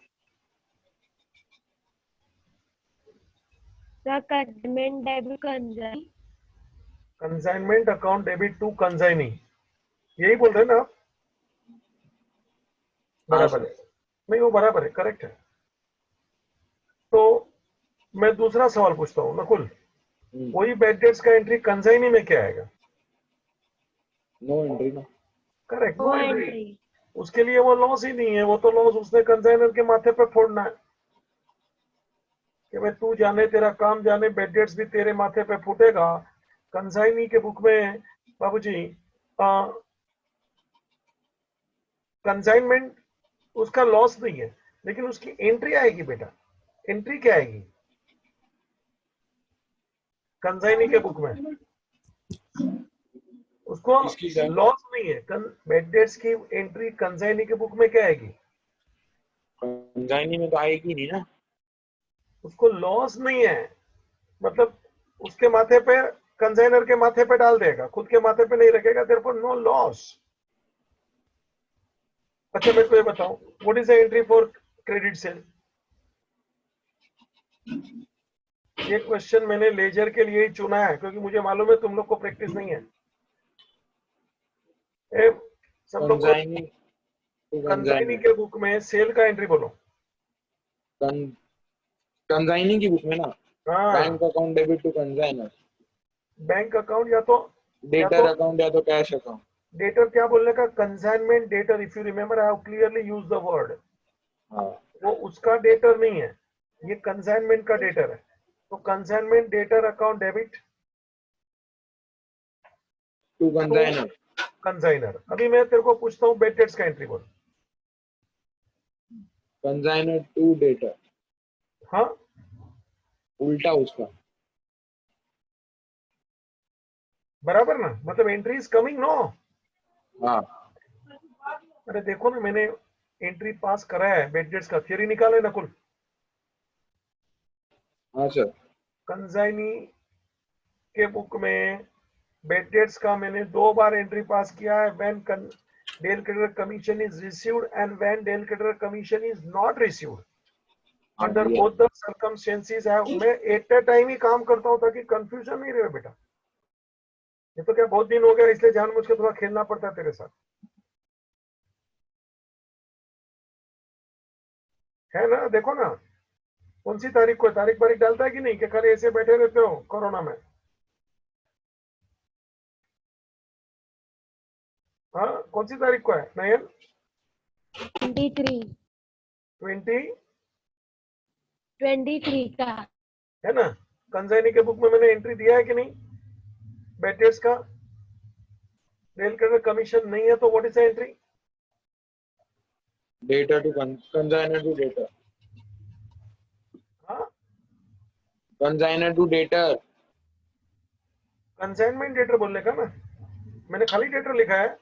The consignment debit consign. Consignment account debit to consignee, यही बोल रहे हैं ना आप? बराबर है, नहीं वो बराबर है, करेक्ट है। तो मैं दूसरा सवाल पूछता हूँ नकुल, वही बैक डेट्स का एंट्री कंसाइनी में क्या आएगा? नो एंट्री ना, correct, No no entry. entry. उसके लिए वो लॉस ही नहीं है, वो तो लॉस उसने कंसाइनर के माथे पे फोड़ना है कि भाई तू जाने, तेरा काम जाने, बैक डेट्स भी तेरे माथे पे फूटेगा। कंसाइनी के बुक में बाबूजी कंसाइनमेंट उसका लॉस नहीं है, लेकिन उसकी एंट्री आएगी बेटा। एंट्री क्या आएगी कंसाइनी के बुक में? उसको इसकी क्या? लॉस नहीं है। बैक डेट्स की एंट्री कंसाइनी के बुक में क्या आएगी? कंसाइनी में तो आएगी नहीं ना। उसको लॉस नहीं है, मतलब उसके माथे पे, कंसाइनर के माथे पे डाल देगा, खुद के माथे पे नहीं रखेगा, देयरफॉर नो लॉस। अच्छा मेरे को ये बताओ, what is the entry for credit sale? ये क्वेश्चन मैंने लेजर के लिए ही चुना है क्योंकि मुझे मालूम है तुम लोग को प्रैक्टिस नहीं है। सब लोग कंसाइनी के बुक में सेल का एंट्री बोलो। कंसाइनी की बुक में ना, हाँ, bank account debit to consignor, bank account या तो डेटर अकाउंट या तो कैश अकाउंट। डेटर क्या बोलने का? Consignment debtor, if you remember I have clearly used the word. हाँ, वो उसका डेटर नहीं है, ये कंसाइनमेंट का डेटर है। तो consignment debtor account debit to consignor. Consignor. अभी मैं तेरे को पूछता हूँ बेड डेट्स का एंट्री बोल। कंसाइनर टू डेटर, हाँ, उल्टा उसका। बराबर ना, मतलब एंट्री इज कमिंग नो। हाँ अरे देखो ना, मैंने एंट्री पास करा है बेड डेट्स का, थियरी निकाले नकुल। हाँ सर। कंसाइनी के बुक में बेड डेट्स का मैंने 2 बार एंट्री पास किया है, when del creditor commission is received and when del creditor commission is not received under both the circumstances है। मैं एट अ टाइम ही काम करता हूं ताकि कंफ्यूजन नहीं रहे बेटा। ये तो क्या बहुत दिन हो गया, इसलिए जानबूझ के थोड़ा खेलना पड़ता है तेरे साथ, है ना। देखो ना, कौन सी तारीख को है, तारीख बारीख डालता है कि नहीं, कि खाली ऐसे बैठे रहते हो कोरोना में। हाँ, कौन सी तारीख को है नयन? 23 20 23 का। है ना। कंसाइनी के बुक में मैंने एंट्री दिया है कि नहीं बेटेट्स का? रेल क्रेडिट कमीशन नहीं है तो what is the entry? Debtor to consignor to debtor, हाँ, consignor to debtor. Consignment debtor बोलने का ना, मैंने खाली डेटर लिखा है।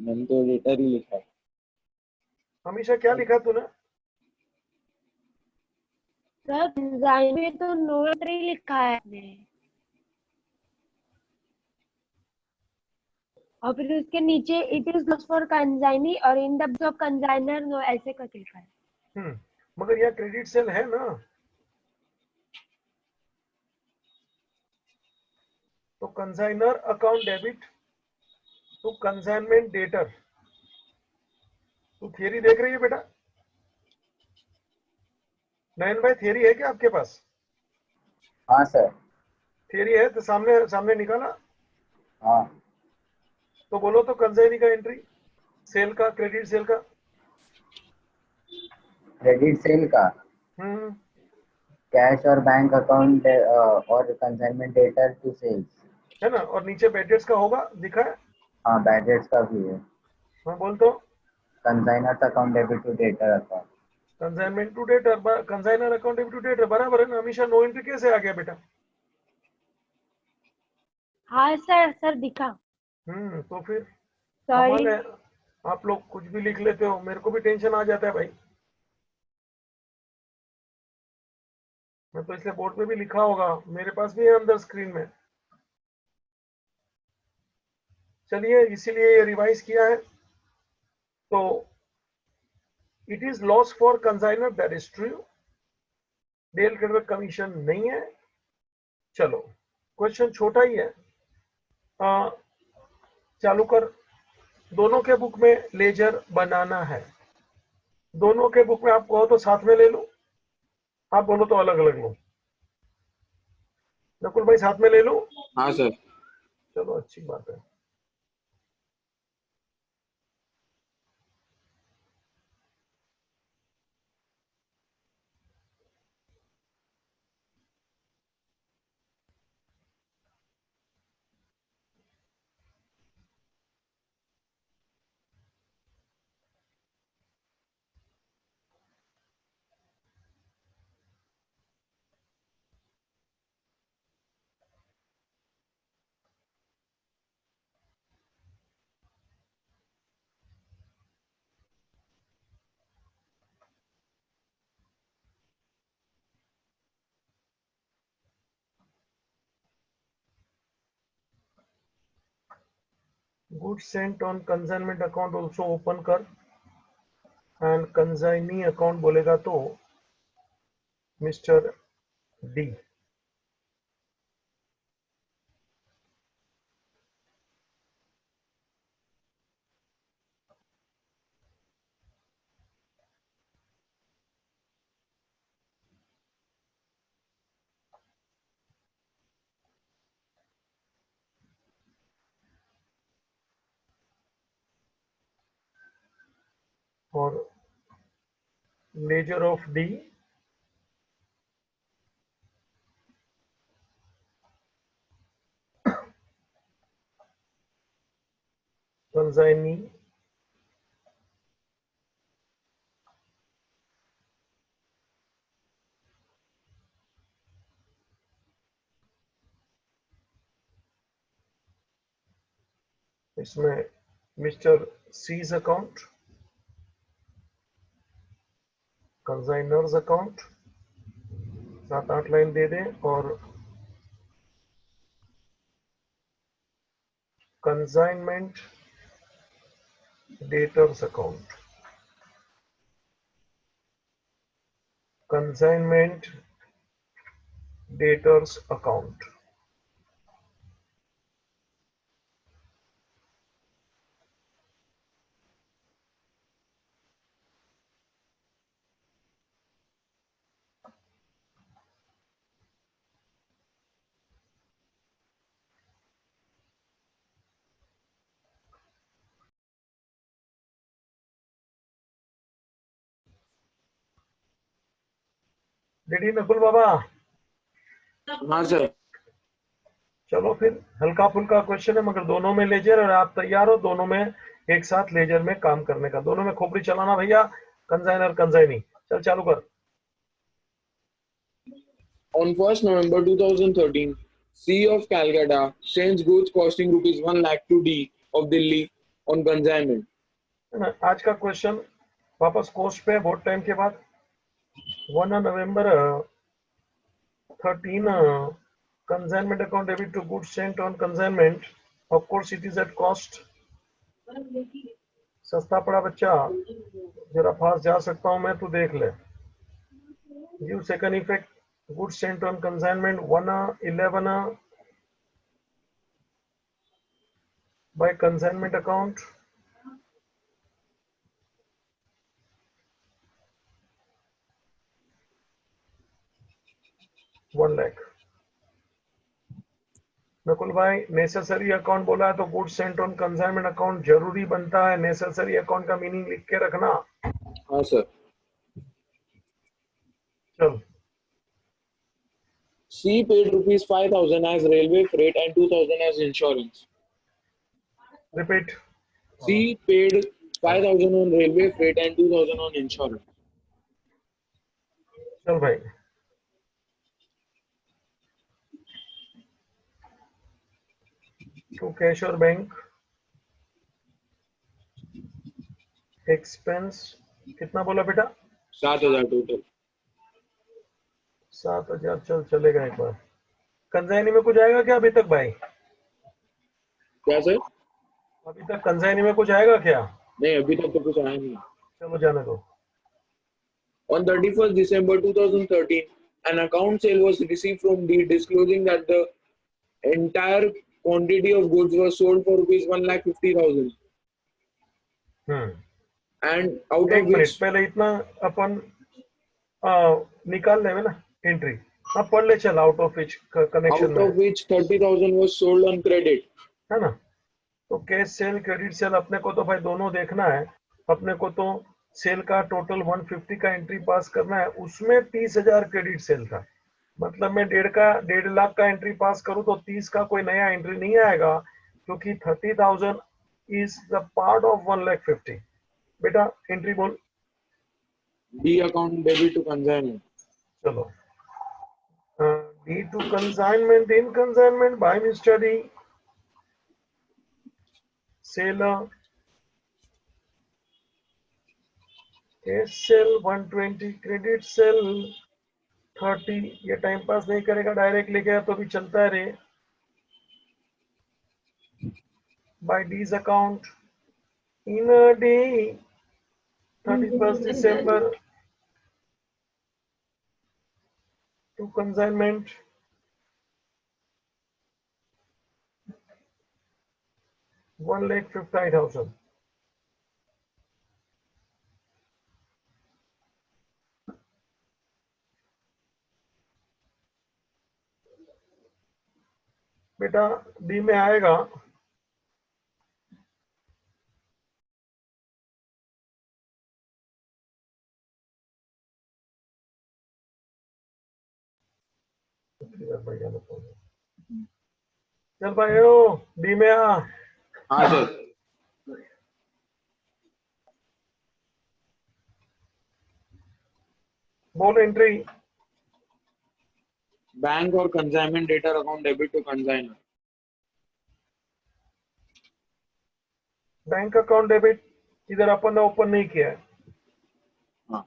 मैंने तो डेटर ही लिखा है। हमेशा क्या लिखा तूने? सर कंजाइन में तो नो एंट्री लिखा है आपने, और फिर उसके नीचे it is loss for consignee और इन द ऑफ कंजाइनर नो ऐसे करके लिखा है। मगर यह क्रेडिट सेल है ना, तो consignor account debit to consignment debtor. तू थियरी देख रही है बेटा? नयन भाई, थियरी है क्या आपके पास? हाँ सर। थियरी है तो सामने सामने निकाला। हाँ, तो बोलो तो कंसाइनी का एंट्री, सेल का, क्रेडिट सेल का। क्रेडिट सेल का हम्म कैश और बैंक अकाउंट और कंसाइनमेंट डेटर टू सेल्स। है ना, और नीचे बेडेट्स का होगा, दिखा है? हाँ, बैड डेट्स का भी है। हाँ बोल तो। Consignor account debit to debtor account. Consignment to debtor, consignor account debit to debtor, बराबर है ना। हमेशा नो एंट्री कैसे आ गया बेटा? हाँ सर, सर दिखा। तो फिर सॉरी। कमाल है, आप लोग कुछ भी लिख लेते हो, मेरे को भी टेंशन आ जाता है भाई। मैं तो इसलिए बोर्ड पे भी लिखा होगा, मेरे पास भी है अंदर स्क्रीन में। चलिए, इसीलिए ये रिवाइज किया है। तो it is loss for consignor, that is true. Del creditor commission नहीं है। चलो, क्वेश्चन छोटा ही है। आ, चालू कर। दोनों के बुक में लेजर बनाना है। दोनों के बुक में आप कहो तो साथ में ले लो, आप बोलो तो अलग अलग लो। नकुल भाई, साथ में ले लो। हाँ सर। चलो, अच्छी बात है। Good sent on consignment account also open कर, एंड कंसाइनी अकाउंट बोलेगा तो मिस्टर डी। और लेजर ऑफ डी, कंसाइनी, इसमें mister C's account, consignor's account, 7-8 line दे दें, और consignment debtors account, consignment debtors account. Ready Nakul बाबा? हाँ सर। चलो फिर, हल्का फुल्का क्वेश्चन है मगर दोनों में लेजर, और आप तैयार हो दोनों में एक साथ लेजर में काम करने का, दोनों में खोपड़ी चलाना भैया, कंसाइनर कंसाइनी। चल चालू कर। On 1st November 2013, C of Calcutta sends goods costing rupees 1 lakh to D of Delhi on consignment. है ना? आज का क्वेश्चन वापस कोस्ट पे, बहुत टाइम के बाद। 1 November 13, consignment account debit to goods sent on consignment, of course it is at cost। सस्ता पड़ा बच्चा, जरा फास्ट जा सकता हूं मैं, तू देख ले। Give second effect, goods sent on consignment 111 by consignment account, one lakh. Nakul भाई नेसेसरी अकाउंट बोला है तो good sent on consignment account जरूरी बनता है, नेसेसरी अकाउंट का मीनिंग लिख के रखना। हाँ सर। चल, C paid rupees 5,000 as railway freight and 2,000 as insurance. Repeat. C paid 5,000 on railway freight and 2,000 on insurance. चल भाई, टू कैश और बैंक, एक्सपेंस कितना बोला बेटा? 7,000 टोटल। 7,000। चल चलेगा एक बार। कंसाइनी में कुछ आएगा क्या अभी तक भाई? क्या सर? अभी तक कंसाइनी में कुछ आएगा क्या? नहीं, अभी तक तो कुछ आया नहीं। चलो जाने दो। On 31st December 2013, an account sale was received from D disclosing that the entire quantity of goods was sold for rupees 1,50,000 and out एक of मिनट which पहले इतना अपन निकाल लेवे ना एंट्री। हाँ पढ़ ले चल, आउट ऑफ विच कनेक्शन में 30,000 was sold on credit. है ना? तो कैश सेल क्रेडिट सेल अपने को तो भाई दोनों देखना है। अपने को तो सेल का टोटल 150 का एंट्री पास करना है, उसमें 30,000 क्रेडिट सेल था। मतलब मैं 1.5 लाख का एंट्री पास करूं तो 30 का कोई नया एंट्री नहीं आएगा, क्योंकि 30,000 इज द पार्ट ऑफ 1,50,000। बेटा एंट्री बोल। D account debit to consignment. चलो, D to consignment, in consignment by mister D, seller, cash sale 120, credit sale 30। ये टाइम पास नहीं करेगा, डायरेक्ट ले गया तो भी चलता है रे। By D's account in D 31st December to consignment 1,50,000। बेटा डी में आएगा चल भाई ओ डी में आ। हाँ सर। बोल एंट्री। बैंक और consignment debtor account debit to consignor. Bank account debit इधर अपन ने ओपन नहीं किया है। हाँ।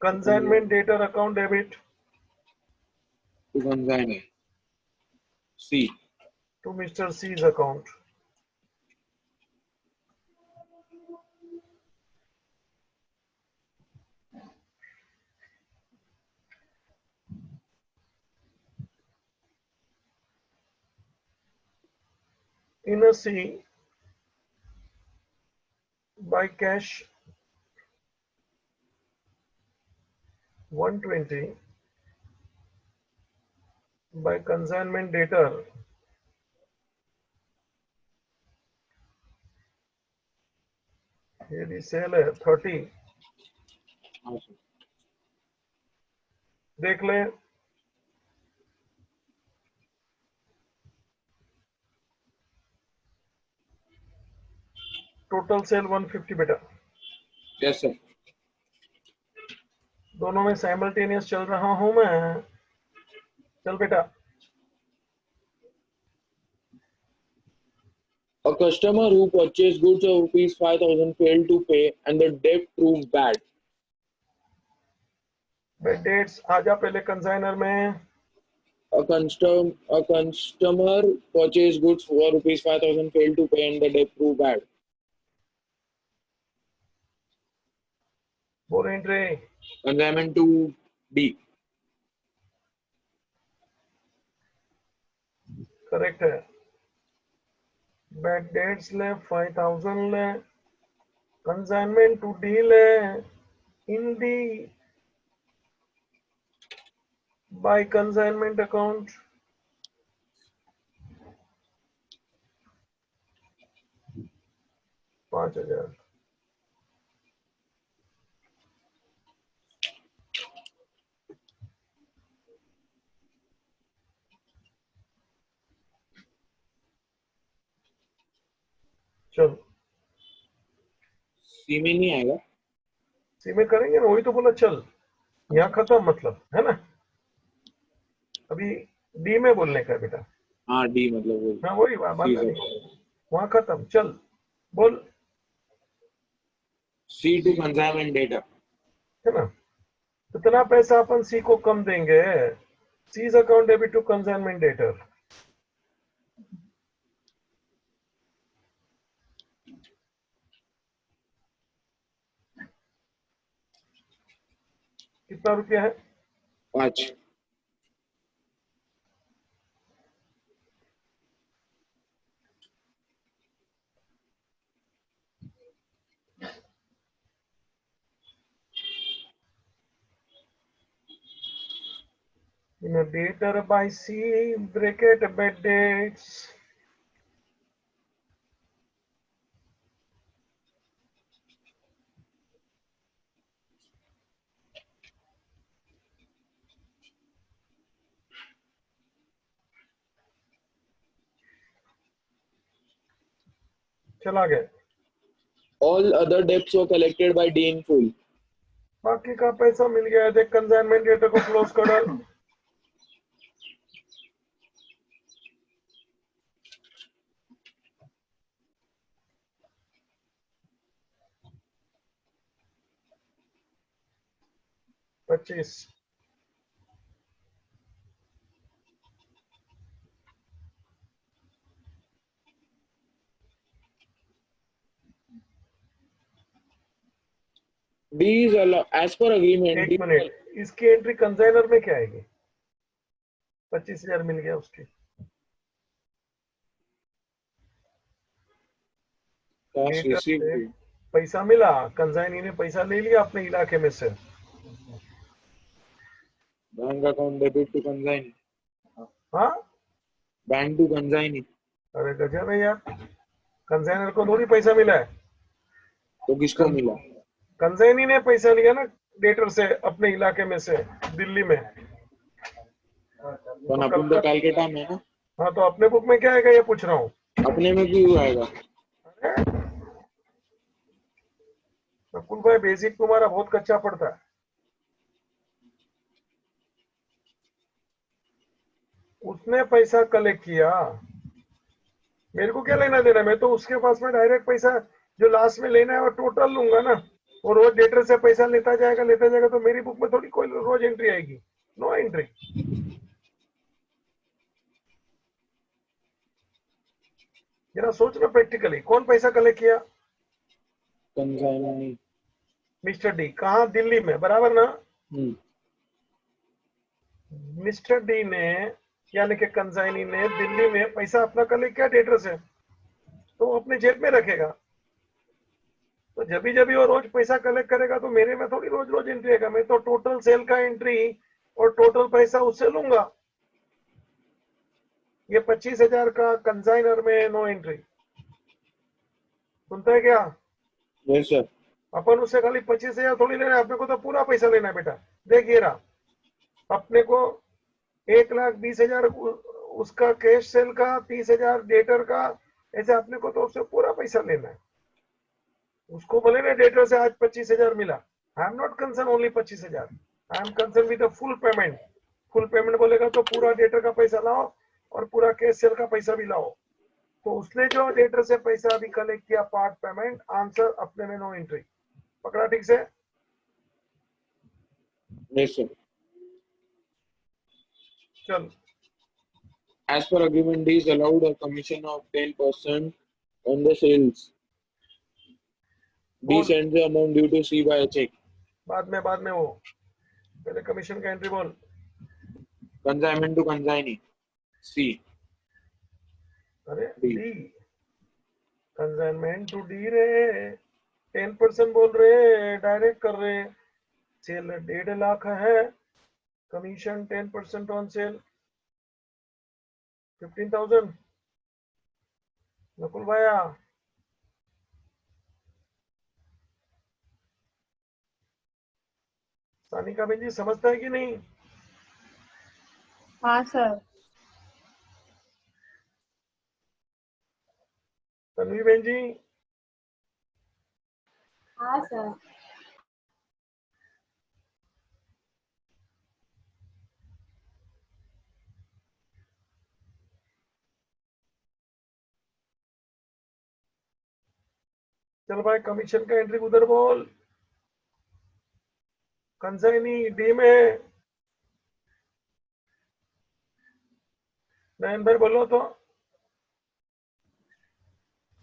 Consignment debtor account debit to consignor C. To mister C's account. In a C, by cash 120, by consignment debtor ये cell है 30। हाँ सर। देख ले टोटल सेल 150 बेटा। Yes sir. दोनों में साइमल्टेनियस चल रहा हूं मैं। चल बेटा। A customer who purchased goods of rupees 5,000 failed to pay and the debt proved bad. Bad debts आजा पहले कंसाइनर में। A customer purchased goods for rupees 5,000 failed to pay and the debt proved bad. बोल entry. Consignment to D. Correct है। Bad debts ले 5000 ले। Consignment to D ले इन D bye consignment account. $5000। चल C में नहीं आएगा। सी में करेंगे ना, वही तो बोला चल। यहाँ खत्म मतलब है ना। अभी डी में बोलने का है बेटा। हाँ D मतलब वो। हाँ वही बात नहीं, वहाँ खत्म। चल बोल। C to consignment data. है ना। कितना पैसा अपन सी को कम देंगे। C's account debit to consignment debtor. कितना रुपया है। 5। In a debtor by C bracket bad dates चला गया। All other debts were collected by D in full. बाकी का पैसा मिल गया है। देख कंसाइनमेंट डेटर को क्लोज कर डाल। $25। D is as per agreement. एक मिनट, इसकी एंट्री कंसाइनर में क्या आएगी। 25,000 मिल गया उसकी। Cash debtor received. से पैसा मिला, कंसाइनी ने पैसा ले लिया अपने इलाके में से। Bank account debit to consignee. हाँ Bank to consignee. अरे गजब है यार। कंसाइनर को थोड़ी पैसा मिला है। तो किसको मिला। कंसाइनी ने पैसा लिया ना डेटर से अपने इलाके में से दिल्ली में। पण तो अपन कल तो का, कल के टाइम है ना, हाँ तो अपने बुक में क्या आएगा ये पूछ रहा हूँ। अपने में क्यों आएगा? अरे नकुल भाई बेसिक तुम्हारा बहुत कच्चा पड़ता है। उसने पैसा कलेक्ट किया, मेरे को क्या लेना देना, मैं तो उसके पास में डायरेक्ट पैसा जो लास्ट में लेना है वो टोटल लूंगा ना। वो रोज डेटर से पैसा लेता जाएगा तो मेरी बुक में थोड़ी कोई रोज एंट्री आएगी, नो एंट्री। जरा सोचना प्रैक्टिकली, कौन पैसा कलेक्ट किया? कंसाइनी। मिस्टर डी, कहाँ? दिल्ली में, बराबर ना? हम्म। मिस्टर डी ने यानी कि कंसाइनी ने दिल्ली में पैसा अपना कलेक्ट किया डेटर से, तो वो अपने जेब में रखेगा। तो जब भी वो रोज पैसा कलेक्ट करेगा तो मेरे में थोड़ी रोज रोज एंट्री आएगा, मैं तो टोटल सेल का एंट्री और टोटल पैसा उससे लूंगा। ये 25,000 का कंसाइनर में नो एंट्री, सुनता है क्या? Yes sir. अपन उससे खाली 25,000 थोड़ी लेना है, अपने को तो पूरा पैसा लेना है बेटा। देख ये रहा, अपने को 1,20,000 उसका कैश सेल का, 30,000 डेटर का, ऐसे अपने को तो उससे पूरा पैसा लेना है। उसको बोले ना डेटर से आज 25,000 मिला, I am not concern only 25,000, I am concern with full payment. Full payment बोलेगा तो पूरा डेटर का पैसा लाओ और पूरा कैश सेल का पैसा भी लाओ। तो उसने जो डेटर से पैसा अभी कलेक्ट किया पार्ट पेमेंट, आंसर अपने में नो एंट्री। पकड़ा ठीक से? Yes sir. चल As per agreement, he is allowed a commission of 10% on the sales. D बोल, sends the amount due to C by a check. बाद में वो पहले कमीशन का एंट्री बोल। Consignment to consignee. C. अरे D. D, consignment to D रे, 10% बोल रहे, डायरेक्ट कर रहे। सेल 1.5 लाख है, कमीशन 10% ऑन सेल 15,000। नकुल भैया, सानिका बेन जी समझता है कि नहीं? हाँ सर। तन्वी बेन जी, हाँ सर। चल भाई कमीशन का एंट्री उधर बोल, कंसाइनी डी में। नयन भाई बोलो तो।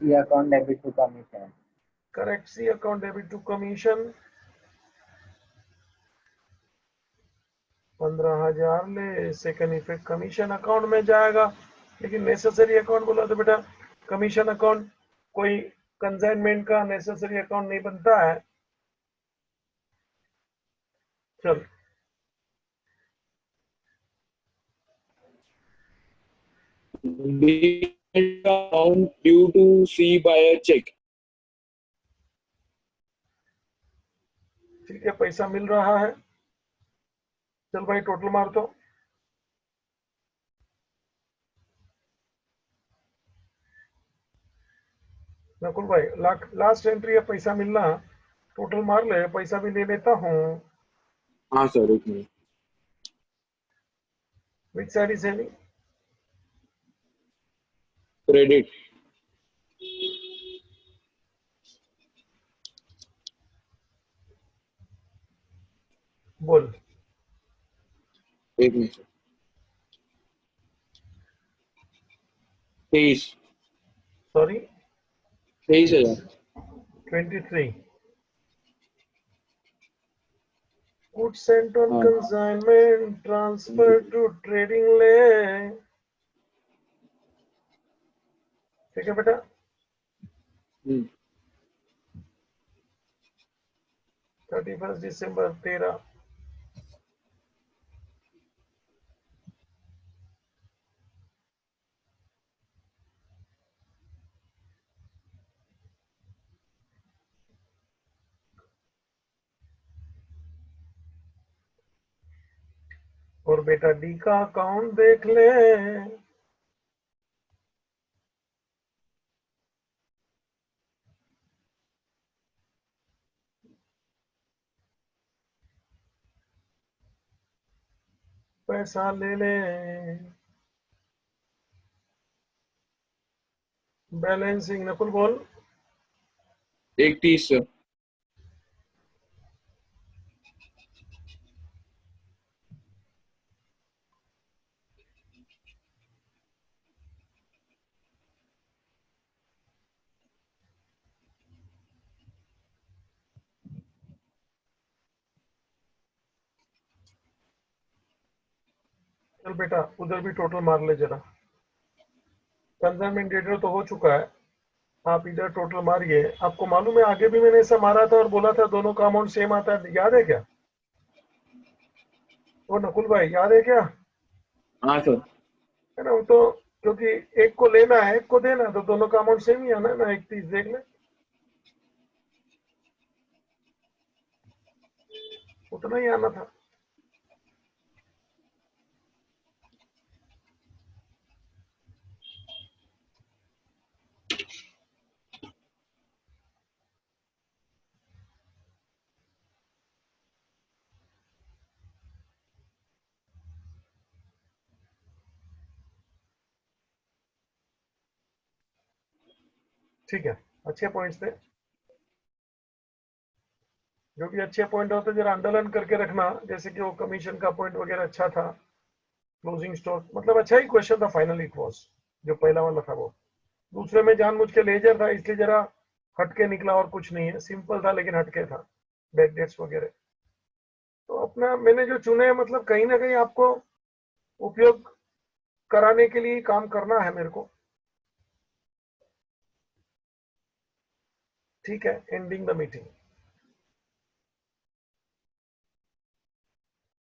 C account debit to commission. Correct, C account debit to commission 15,000 ले, सेकंड इफेक्ट कमीशन अकाउंट में जाएगा। लेकिन नेसेसरी अकाउंट बोला तो बेटा कमीशन अकाउंट कोई कंसाइनमेंट का नेसेसरी अकाउंट नहीं बनता है। चल D sends the amount due to C by a check. ठीक है, पैसा मिल रहा है। चल भाई टोटल मार तो। नकुल भाई लास्ट एंट्री है, पैसा मिलना, टोटल मार ले, पैसा भी ले लेता हूँ। हाँ सर, एक minute. Which side is saving? Credit. बोल। एक minute. 23। Sorry 23,000। 23। Good sent on हाँ। कंसाइनमेंट ट्रांसफर टू ट्रेडिंग ले। ठीक है बेटा। 31 दिसंबर 13। और बेटा डी का अकाउंट देख ले। पैसा ले ले, बैलेंसिंग नकुल बोल। 31 सर। चल बेटा उधर भी टोटल मार ले जरा। कंसाइनमेंट डेटर तो हो चुका है, आप इधर टोटल मारिए। आपको मालूम है आगे भी मैंने ऐसा मारा था और बोला था दोनों का अमाउंट सेम आता है, याद है क्या? वो नकुल भाई याद है क्या? हाँ सर। है ना, वो तो क्योंकि एक को लेना है एक को देना है, तो दोनों का अमाउंट सेम ही आना है ना। 31 देख ले, उतना ही आना था। ठीक है, अच्छे पॉइंट्स थे। जो भी अच्छे पॉइंट होते जरा अंडरलाइन करके रखना, जैसे कि वो कमीशन का पॉइंट वगैरह अच्छा था, क्लोजिंग स्टॉक मतलब अच्छा ही क्वेश्चन था। फाइनली इट वाज, जो पहला वाला था वो। दूसरे में जानबूझ के लेजर था इसलिए जरा हटके निकला, और कुछ नहीं है, सिंपल था लेकिन हटके था, बैक डेट्स वगैरह। तो अपना मैंने जो चुने मतलब कहीं ना कहीं आपको उपयोग कराने के लिए काम करना है मेरे को। ठीक है, एंडिंग द मीटिंग।